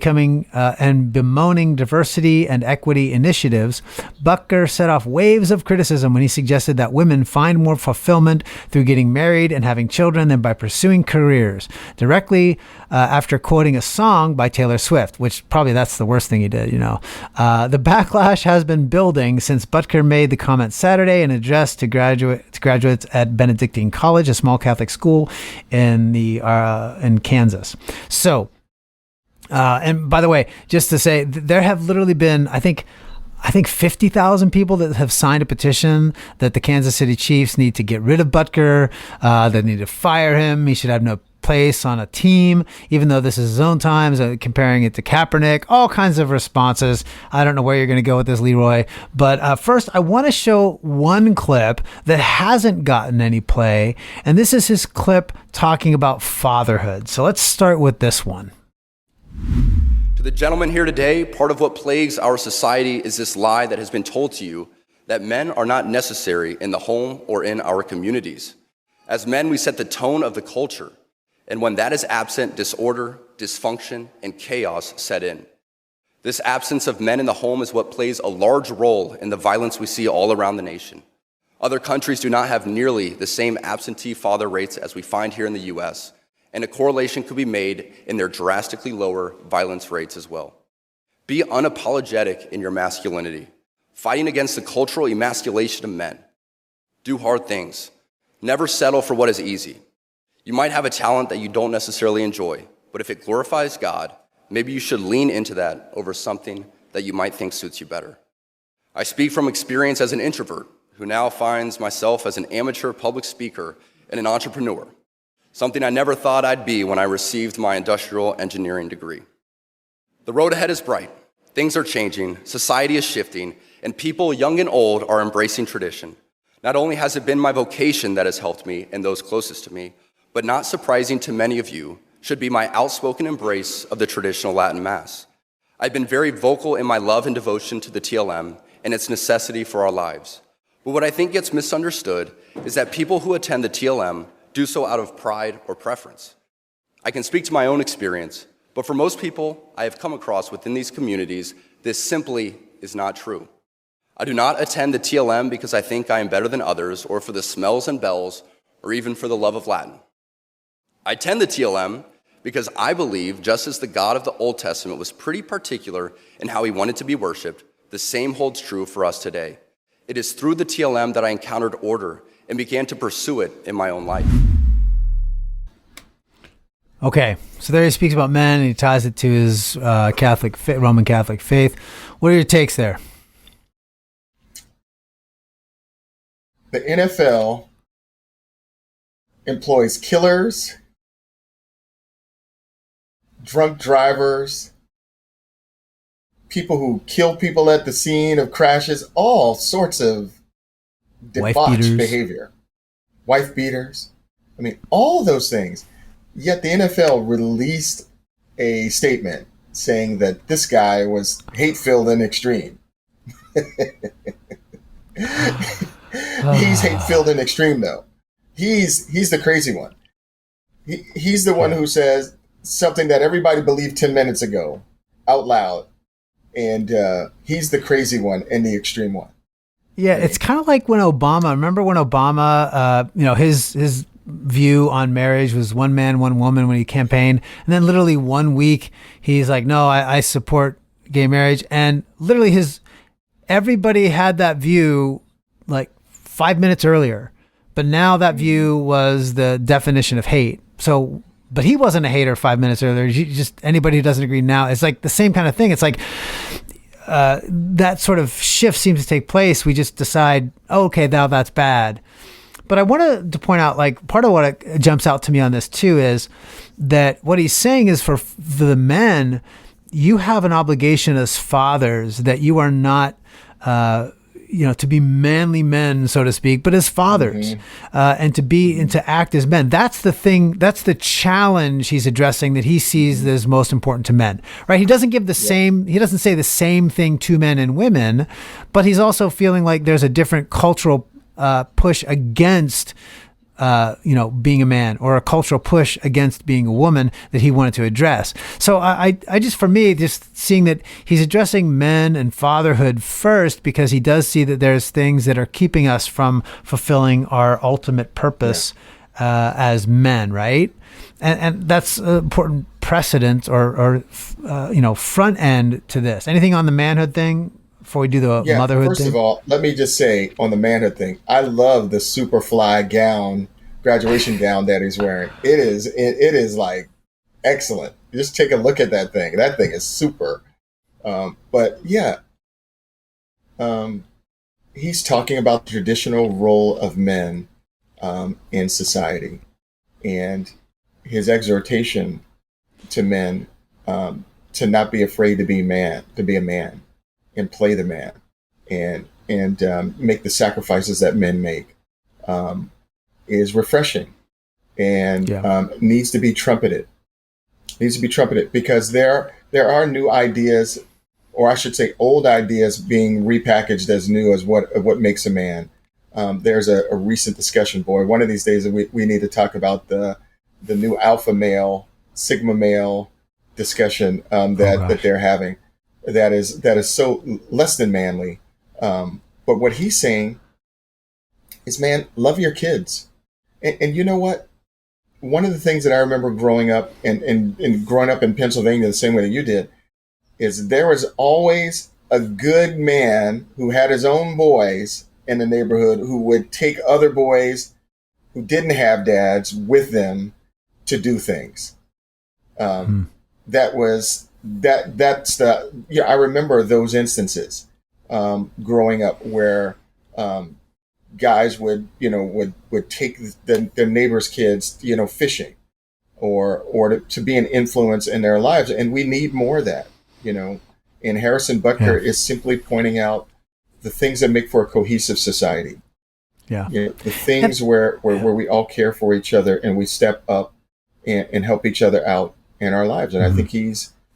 bemoaning diversity and equity initiatives, Butker set off waves of criticism when he suggested that women find more fulfillment through getting married and having children than by pursuing careers, directly after quoting a song by Taylor Swift, which probably that's the worst thing he did, The backlash has been building since Butker made the comment Saturday in an address to graduates at Benedictine College, a small Catholic school in Kansas. So, and by the way, just to say, there have literally been, I think 50,000 people that have signed a petition that the Kansas City Chiefs need to get rid of Butker, that need to fire him. He should have no place on a team, even though this is his own times, comparing it to Kaepernick, all kinds of responses. I don't know where you're going to go with this, Leroy. But first, I want to show one clip that hasn't gotten any play. And this is his clip talking about fatherhood. So let's start with this one. To the gentleman here today, part of what plagues our society is this lie that has been told to you that men are not necessary in the home or in our communities. As men, we set the tone of the culture, and when that is absent, disorder, dysfunction, and chaos set in. This absence of men in the home is what plays a large role in the violence we see all around the nation. Other countries do not have nearly the same absentee father rates as we find here in the US, and a correlation could be made in their drastically lower violence rates as well. Be unapologetic in your masculinity, fighting against the cultural emasculation of men. Do hard things. Never settle for what is easy. You might have a talent that you don't necessarily enjoy, but if it glorifies God, maybe you should lean into that over something that you might think suits you better. I speak from experience as an introvert who now finds myself as an amateur public speaker and an entrepreneur, something I never thought I'd be when I received my industrial engineering degree. The road ahead is bright. Things are changing, society is shifting, and people, young and old, are embracing tradition. Not only has it been my vocation that has helped me and those closest to me, but not surprising to many of you, should be my outspoken embrace of the traditional Latin Mass. I've been very vocal in my love and devotion to the TLM and its necessity for our lives. But what I think gets misunderstood is that people who attend the TLM do so out of pride or preference. I can speak to my own experience, but for most people I have come across within these communities, this simply is not true. I do not attend the TLM because I think I am better than others, or for the smells and bells, or even for the love of Latin. I attend the TLM because I believe, just as the God of the Old Testament was pretty particular in how he wanted to be worshiped, the same holds true for us today. It is through the TLM that I encountered order and began to pursue it in my own life. Okay, so there he speaks about men and he ties it to his Roman Catholic faith. What are your takes there? The NFL employs killers, drunk drivers, people who kill people at the scene of crashes, all sorts of debauched behavior. Wife beaters. I mean, all those things. Yet the NFL released a statement saying that this guy was hate-filled and extreme. He's hate-filled and extreme, though. He's the crazy one. He's the one who says something that everybody believed 10 minutes ago out loud. And he's the crazy one and the extreme one. Yeah, it's kind of like when Obama, remember when Obama, his view on marriage was one man, one woman when he campaigned. And then literally 1 week, he's like, no, I support gay marriage. And literally everybody had that view like 5 minutes earlier. But now that view was the definition of hate. So, but he wasn't a hater 5 minutes earlier. Just anybody who doesn't agree now, it's like the same kind of thing. It's like that sort of shift seems to take place. We just decide, oh, okay, now that's bad. But I wanted to point out, like, part of what jumps out to me on this too is that what he's saying is for the men, you have an obligation as fathers that you are not, to be manly men, so to speak, but as fathers, and to act as men. That's the thing. That's the challenge he's addressing that he sees as most important to men, right? He doesn't give he doesn't say the same thing to men and women, but he's also feeling like there's a different cultural push against being a man, or a cultural push against being a woman that he wanted to address. So I just, for me, just seeing that he's addressing men and fatherhood first, because he does see that there's things that are keeping us from fulfilling our ultimate purpose as men, right? And that's an important precedent or front end to this. Anything on the manhood thing before we do the motherhood first thing? Of all, let me just say on the manhood thing, I love the Superfly gown, graduation gown that he's wearing. It is like excellent. Just take a look at that thing. That thing is super. He's talking about the traditional role of men in society, and his exhortation to men to not be afraid to be a man, and play the man, and make the sacrifices that men make, is refreshing, and needs to be trumpeted. Because there are new ideas, or I should say old ideas, being repackaged as new as what makes a man. There's a recent discussion, boy, one of these days we need to talk about the new alpha male, sigma male discussion that they're having. That is so less than manly. But what he's saying is, man, love your kids. And you know what? One of the things that I remember growing up and growing up in Pennsylvania the same way that you did, is there was always a good man who had his own boys in the neighborhood who would take other boys who didn't have dads with them to do things. That's I remember those instances growing up where guys would take their neighbors' kids, fishing, or to be an influence in their lives. And we need more of that, And Harrison Butker is simply pointing out the things that make for a cohesive society. Yeah. The things where we all care for each other and we step up and help each other out in our lives. And I think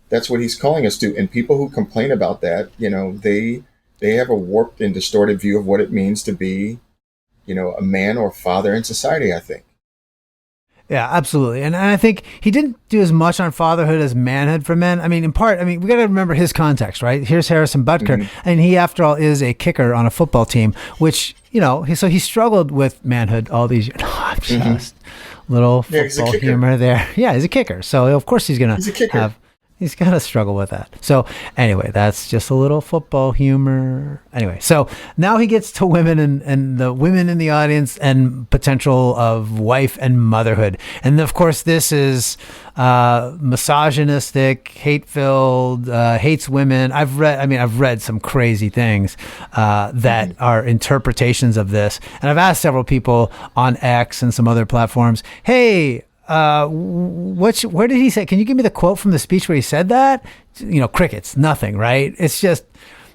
that's what he's calling us to. And people who complain about that, they have a warped and distorted view of what it means to be, a man or father in society, I think. Yeah, absolutely. And I think he didn't do as much on fatherhood as manhood for men. I mean, in part, we got to remember his context, right? Here's Harrison Butker, and he, after all, is a kicker on a football team, which, so he struggled with manhood all these years. Just little football humor there. Yeah, he's a kicker. So, of course, he's going to have... He's got to struggle with that. So anyway, that's just a little football humor. Anyway, so now he gets to women and the women in the audience and potential of wife and motherhood. And of course, this is misogynistic, hate-filled, hates women. I've read some crazy things that are interpretations of this. And I've asked several people on X and some other platforms, hey, where did he say? Can you give me the quote from the speech where he said that? Crickets, nothing, right? It's just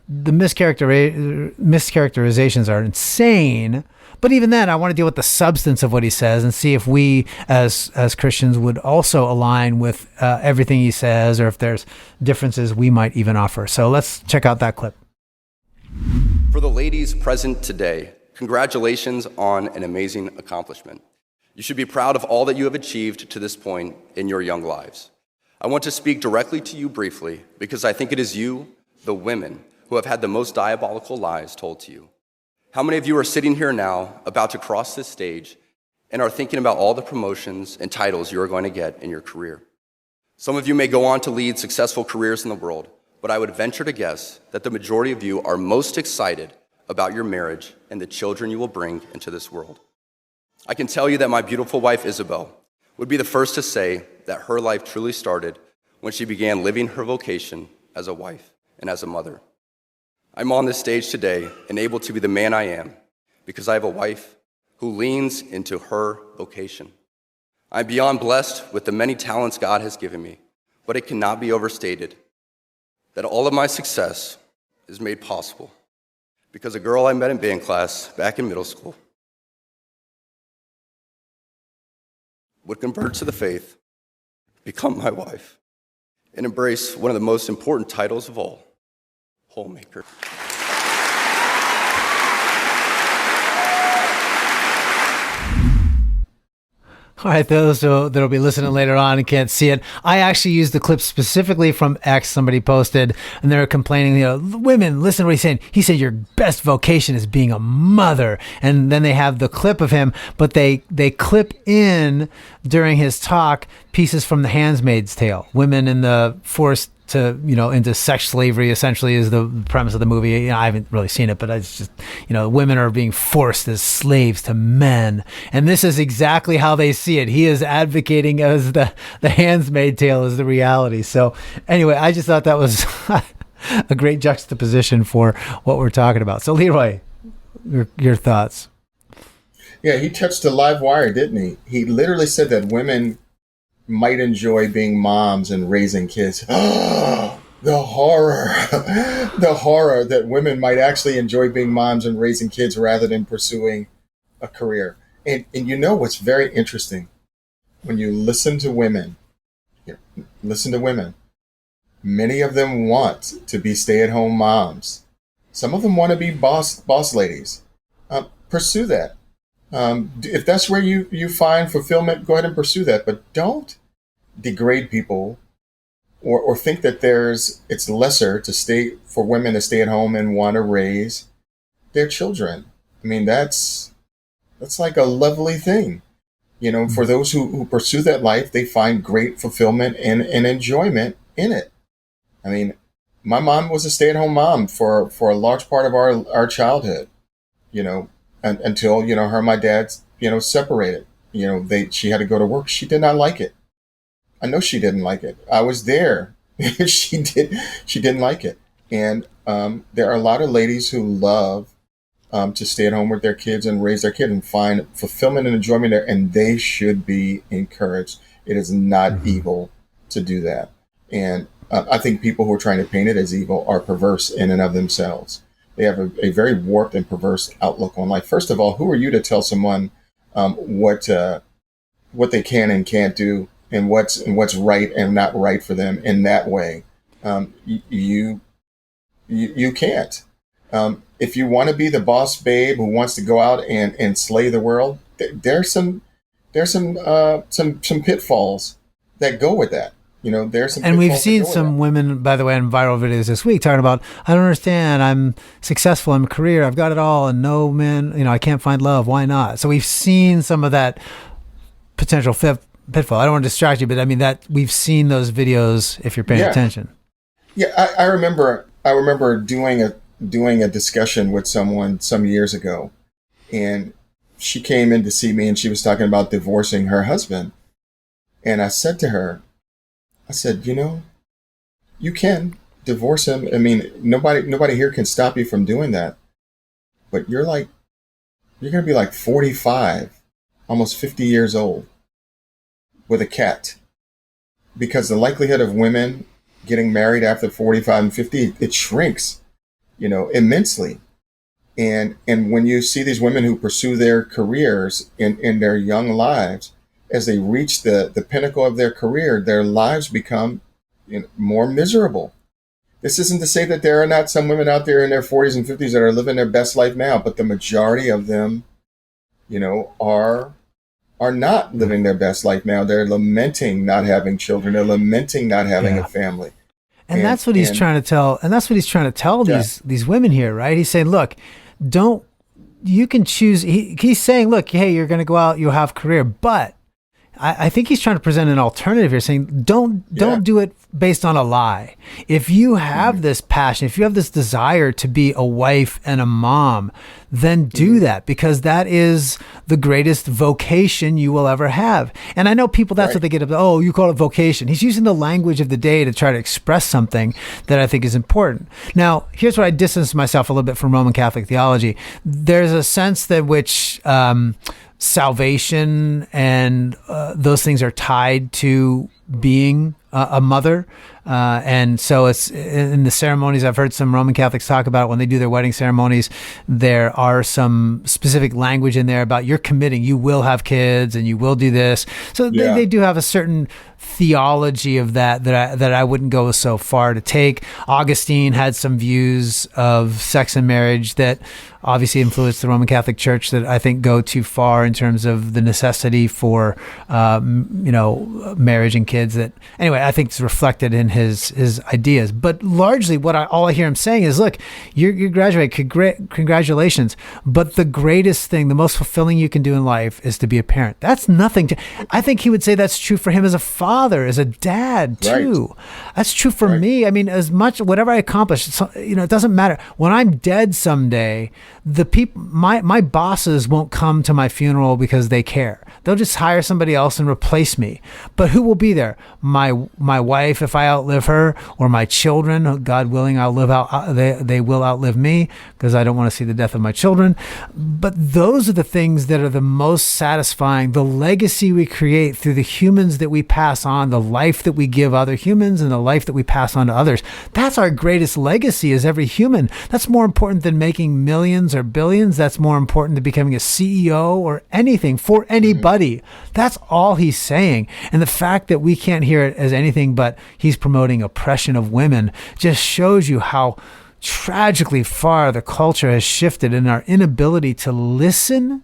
the mischaracterizations are insane. But even then, I want to deal with the substance of what he says and see if we, as Christians, would also align with everything he says, or if there's differences we might even offer. So let's check out that clip. For the ladies present today, congratulations on an amazing accomplishment. You should be proud of all that you have achieved to this point in your young lives. I want to speak directly to you briefly because I think it is you, the women, who have had the most diabolical lies told to you. How many of you are sitting here now, about to cross this stage, and are thinking about all the promotions and titles you are going to get in your career? Some of you may go on to lead successful careers in the world, but I would venture to guess that the majority of you are most excited about your marriage and the children you will bring into this world. I can tell you that my beautiful wife, Isabel, would be the first to say that her life truly started when she began living her vocation as a wife and as a mother. I'm on this stage today and able to be the man I am because I have a wife who leans into her vocation. I'm beyond blessed with the many talents God has given me, but it cannot be overstated that all of my success is made possible because a girl I met in band class back in middle school would convert to the faith, become my wife, and embrace one of the most important titles of all, homemaker. All right, those that'll be listening later on and can't see it, I actually used the clip specifically from X somebody posted, and they were complaining, women, listen to what he's saying. He said your best vocation is being a mother. And then they have the clip of him, but they clip in during his talk pieces from The Handmaid's Tale. Women in the forced to, into sex slavery, essentially, is the premise of the movie. I haven't really seen it, but it's just, women are being forced as slaves to men. And this is exactly how they see it. He is advocating as the Handmaid's Tale is the reality. So anyway, I just thought that was a great juxtaposition for what we're talking about. So Leroy, your thoughts? Yeah, he touched a live wire, didn't he? He literally said that women might enjoy being moms and raising kids. The horror, the horror that women might actually enjoy being moms and raising kids rather than pursuing a career. And you know what's very interesting? When you listen to women, many of them want to be stay-at-home moms. Some of them want to be boss ladies. Pursue that. If that's where you find fulfillment, go ahead and pursue that. But don't degrade people or think that it's lesser for women to stay at home and want to raise their children. I mean, that's like a lovely thing. For those who pursue that life, they find great fulfillment and enjoyment in it. I mean, my mom was a stay-at-home mom for a large part of our childhood, until, her and my dad, separated. She had to go to work. She did not like it. I know she didn't like it. I was there. She didn't like it. And there are a lot of ladies who love to stay at home with their kids and raise their kid and find fulfillment and enjoyment there, and they should be encouraged. It is not evil to do that. And I think people who are trying to paint it as evil are perverse in and of themselves. They have a very warped and perverse outlook on life. First of all, who are you to tell someone what they can and can't do and what's right and not right for them in that way? You can't. If you want to be the boss babe who wants to go out and slay the world, there's some pitfalls that go with that. There's some. And we've seen some women, by the way, in viral videos this week talking about, I don't understand. I'm successful in my career. I've got it all, and no men. I can't find love. Why not? So we've seen some of that potential pitfall. I don't want to distract you, but I mean that we've seen those videos if you're paying attention. Yeah, I remember doing a discussion with someone some years ago, and she came in to see me, and she was talking about divorcing her husband, and I said to her, I said, you can divorce him. I mean, nobody here can stop you from doing that, but you're going to be like 45, almost 50 years old with a cat, because the likelihood of women getting married after 45 and 50, it shrinks, immensely. And when you see these women who pursue their careers in their young lives, as they reach the pinnacle of their career, their lives become more miserable. This isn't to say that there are not some women out there in their 40s and 50s that are living their best life now, but the majority of them, are not living their best life now. They're lamenting not having children. They're lamenting not having a family. And that's what he's trying to tell. And that's what he's trying to tell these women here, right? He's saying, look, you can choose. He's saying, look, hey, you're going to go out, you'll have a career, but I think he's trying to present an alternative here, saying don't do it based on a lie. If you have this passion, if you have this desire to be a wife and a mom, then do that, because that is the greatest vocation you will ever have. And I know people, that's what they get up. Oh, you call it vocation. He's using the language of the day to try to express something that I think is important. Now, here's where I distance myself a little bit from Roman Catholic theology. There's a sense that which salvation and those things are tied to being a mother. And so it's in the ceremonies. I've heard some Roman Catholics talk about when they do their wedding ceremonies, there are some specific language in there about you're committing, you will have kids and you will do this. So they do have a certain theology of that I wouldn't go so far to take. Augustine had some views of sex and marriage that obviously influenced the Roman Catholic Church that I think go too far in terms of the necessity for marriage and kids. That anyway, I think it's reflected in his ideas. But largely, all I hear him saying is, look, you graduate, congratulations. But the greatest thing, the most fulfilling you can do in life is to be a parent. That's nothing to. I think he would say that's true for him as a father, as a dad too. Right. That's true for me. I mean, as much whatever I accomplish, it doesn't matter. When I'm dead someday, the people, my bosses won't come to my funeral because they care. They'll just hire somebody else and replace me. But who will be there? My wife, if I outlive her, or my children, God willing, they will outlive me, because I don't want to see the death of my children. But those are the things that are the most satisfying, the legacy we create through the humans that we pass on, the life that we give other humans, and the life that we pass on to others. That's our greatest legacy as every human. That's more important than making millions or billions. That's more important than becoming a CEO or anything for anybody. That's all he's saying. And the fact that we can't hear it as anything but he's promoting oppression of women just shows you how tragically far the culture has shifted in our inability to listen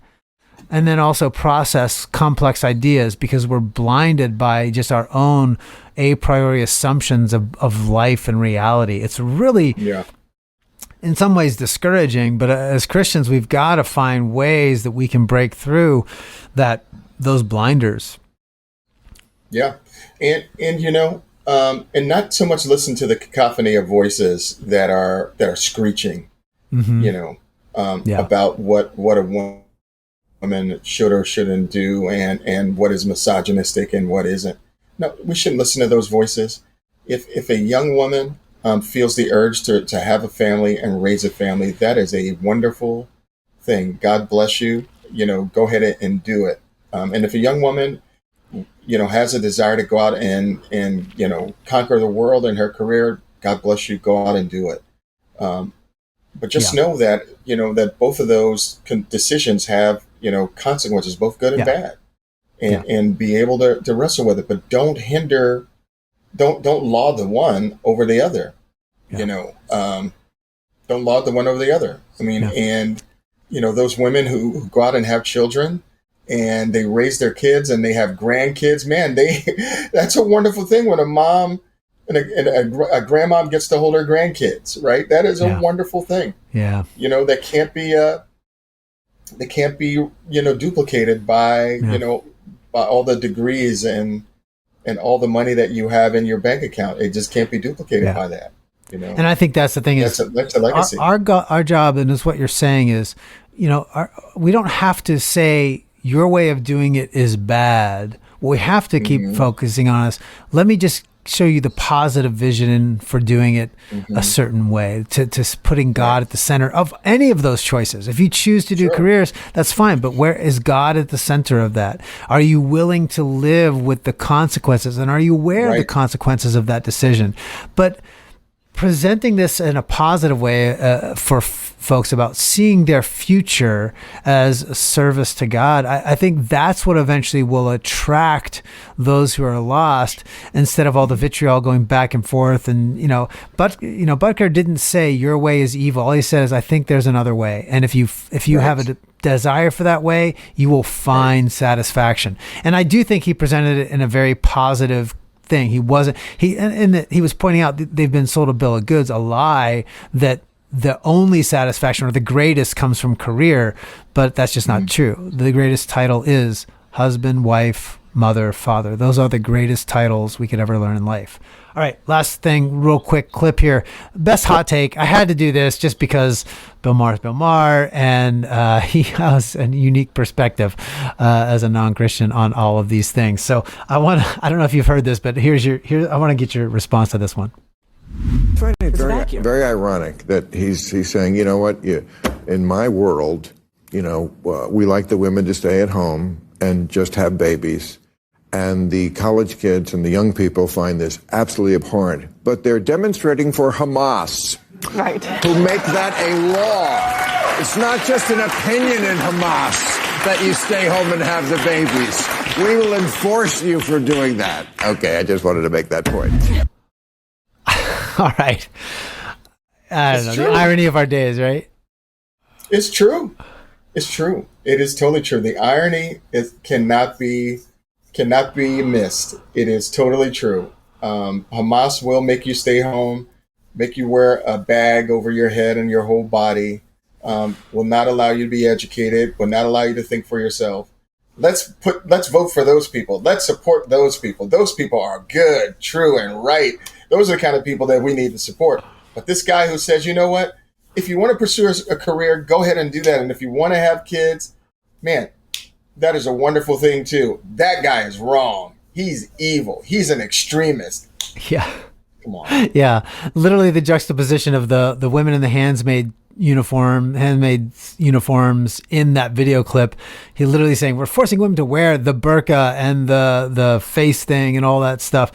and then also process complex ideas, because we're blinded by just our own a priori assumptions of life and reality. It's really, in some ways, discouraging, but as Christians, we've got to find ways that we can break through those blinders. Yeah. And and not so much listen to the cacophony of voices that are screeching, about what a woman should or shouldn't do, and what is misogynistic and what isn't. No, we shouldn't listen to those voices. If a young woman feels the urge to have a family and raise a family, that is a wonderful thing. God bless you. Go ahead and do it. And if a young woman, has a desire to go out and conquer the world in her career, God bless you. Go out and do it. But just know that, that both of those decisions have, consequences, both good and bad, and be able to wrestle with it. But don't laud the one over the other, don't laud the one over the other. I mean, and, those women who go out and have children, and they raise their kids and they have grandkids, man, that's a wonderful thing when a mom and a grandmom gets to hold her grandkids, right? That is a wonderful thing. Yeah. That can't be duplicated by, by all the degrees and all the money that you have in your bank account. It just can't be duplicated by that. And I think that's the thing, that's a legacy. Our job, and is what you're saying is, we don't have to say your way of doing it is bad. What we have to keep focusing on is, let me just show you the positive vision for doing it a certain way, to putting God at the center of any of those choices. If you choose to do careers, that's fine, but where is God at the center of that? Are you willing to live with the consequences, and are you aware of the consequences of that decision? But presenting this in a positive way for folks about seeing their future as a service to God, I think that's what eventually will attract those who are lost, instead of all the vitriol going back and forth. And Butker didn't say your way is evil. All he said is, I think there's another way, and if you have a desire for that way, you will find satisfaction. And I do think he presented it in a very positive thing. He wasn't, he was pointing out that they've been sold a bill of goods, a lie that the only satisfaction or the greatest comes from career, but that's just not true. The greatest title is husband, wife, mother, father. Those are the greatest titles we could ever learn in life. All right, last thing, real quick clip here. Best hot take. I had to do this just because Bill Maher is Bill Maher, and he has a unique perspective as a non-Christian on all of these things. So I don't know if you've heard this, but I want to get your response to this one. I find it very ironic that he's saying, you know what, in my world, we like the women to stay at home and just have babies. And the college kids and the young people find this absolutely abhorrent. But they're demonstrating for Hamas, who make that a law. It's not just an opinion in Hamas that you stay home and have the babies. We will enforce you for doing that. Okay, I just wanted to make that point. All right. I don't know. The irony of our days, right? It's true. It's true. It is totally true. The irony cannot be missed. It is totally true. Hamas will make you stay home, make you wear a bag over your head and your whole body, will not allow you to be educated, will not allow you to think for yourself. Let's vote for those people. Let's support those people. Those people are good, true, and right. Those are the kind of people that we need to support. But this guy who says, you know what, if you want to pursue a career, go ahead and do that. And if you want to have kids, man, that is a wonderful thing too. That guy is wrong. He's evil. He's an extremist. Yeah. Come on. Yeah, literally the juxtaposition of the women in the handmade uniforms in that video clip. He literally saying we're forcing women to wear the burqa and the face thing and all that stuff.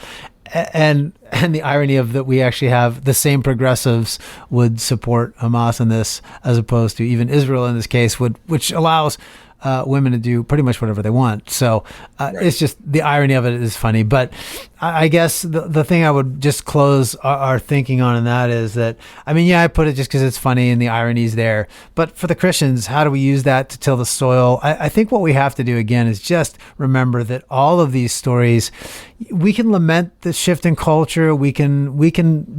And the irony of that we actually have the same progressives would support Hamas in this, as opposed to even Israel in this case, which allows women to do pretty much whatever they want. So it's just the irony of it is funny. But I guess the thing I would just close our thinking on in that is that, I mean, yeah, I put it just because it's funny and the irony's there. But for the Christians, how do we use that to till the soil? I think what we have to do again is just remember that all of these stories, we can lament the shift in culture. We can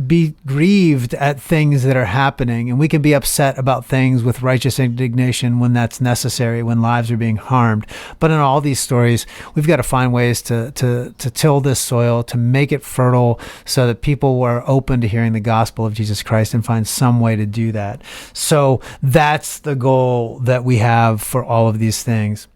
be grieved at things that are happening, and we can be upset about things with righteous indignation when that's necessary, when lives are being harmed. But in all these stories, we've got to find ways to till this soil, to make it fertile, so that people are open to hearing the gospel of Jesus Christ and find some way to do that. So that's the goal that we have for all of these things.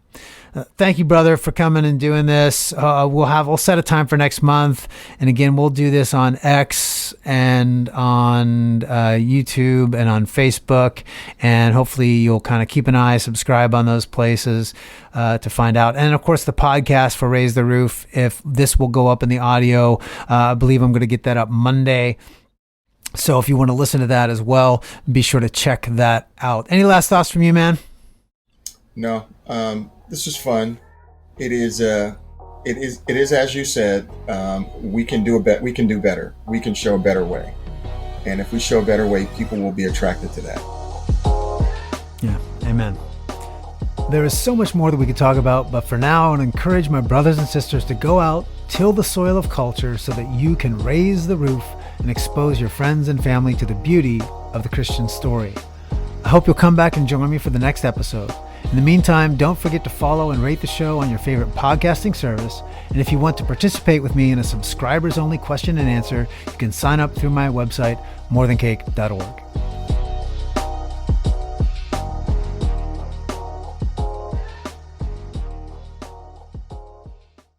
Thank you, brother, for coming and doing this. We'll set a time for next month, and again, we'll do this on X and on YouTube and on Facebook, and hopefully you'll kind of keep an eye, subscribe on those places to find out. And of course, the podcast for Raise the Roof, if this will go up in the audio, I believe I'm going to get that up Monday. So if you want to listen to that as well, be sure to check that out. Any last thoughts from you, man? No. This is fun. It is as you said. We can do we can do better. We can show a better way, and if we show a better way, people will be attracted to that. Yeah, amen. There is so much more that we could talk about, but for now, I want to encourage my brothers and sisters to go out, till the soil of culture, so that you can raise the roof and expose your friends and family to the beauty of the Christian story. I hope you'll come back and join me for the next episode. In the meantime, don't forget to follow and rate the show on your favorite podcasting service. And if you want to participate with me in a subscribers-only question and answer, you can sign up through my website, morethancake.org.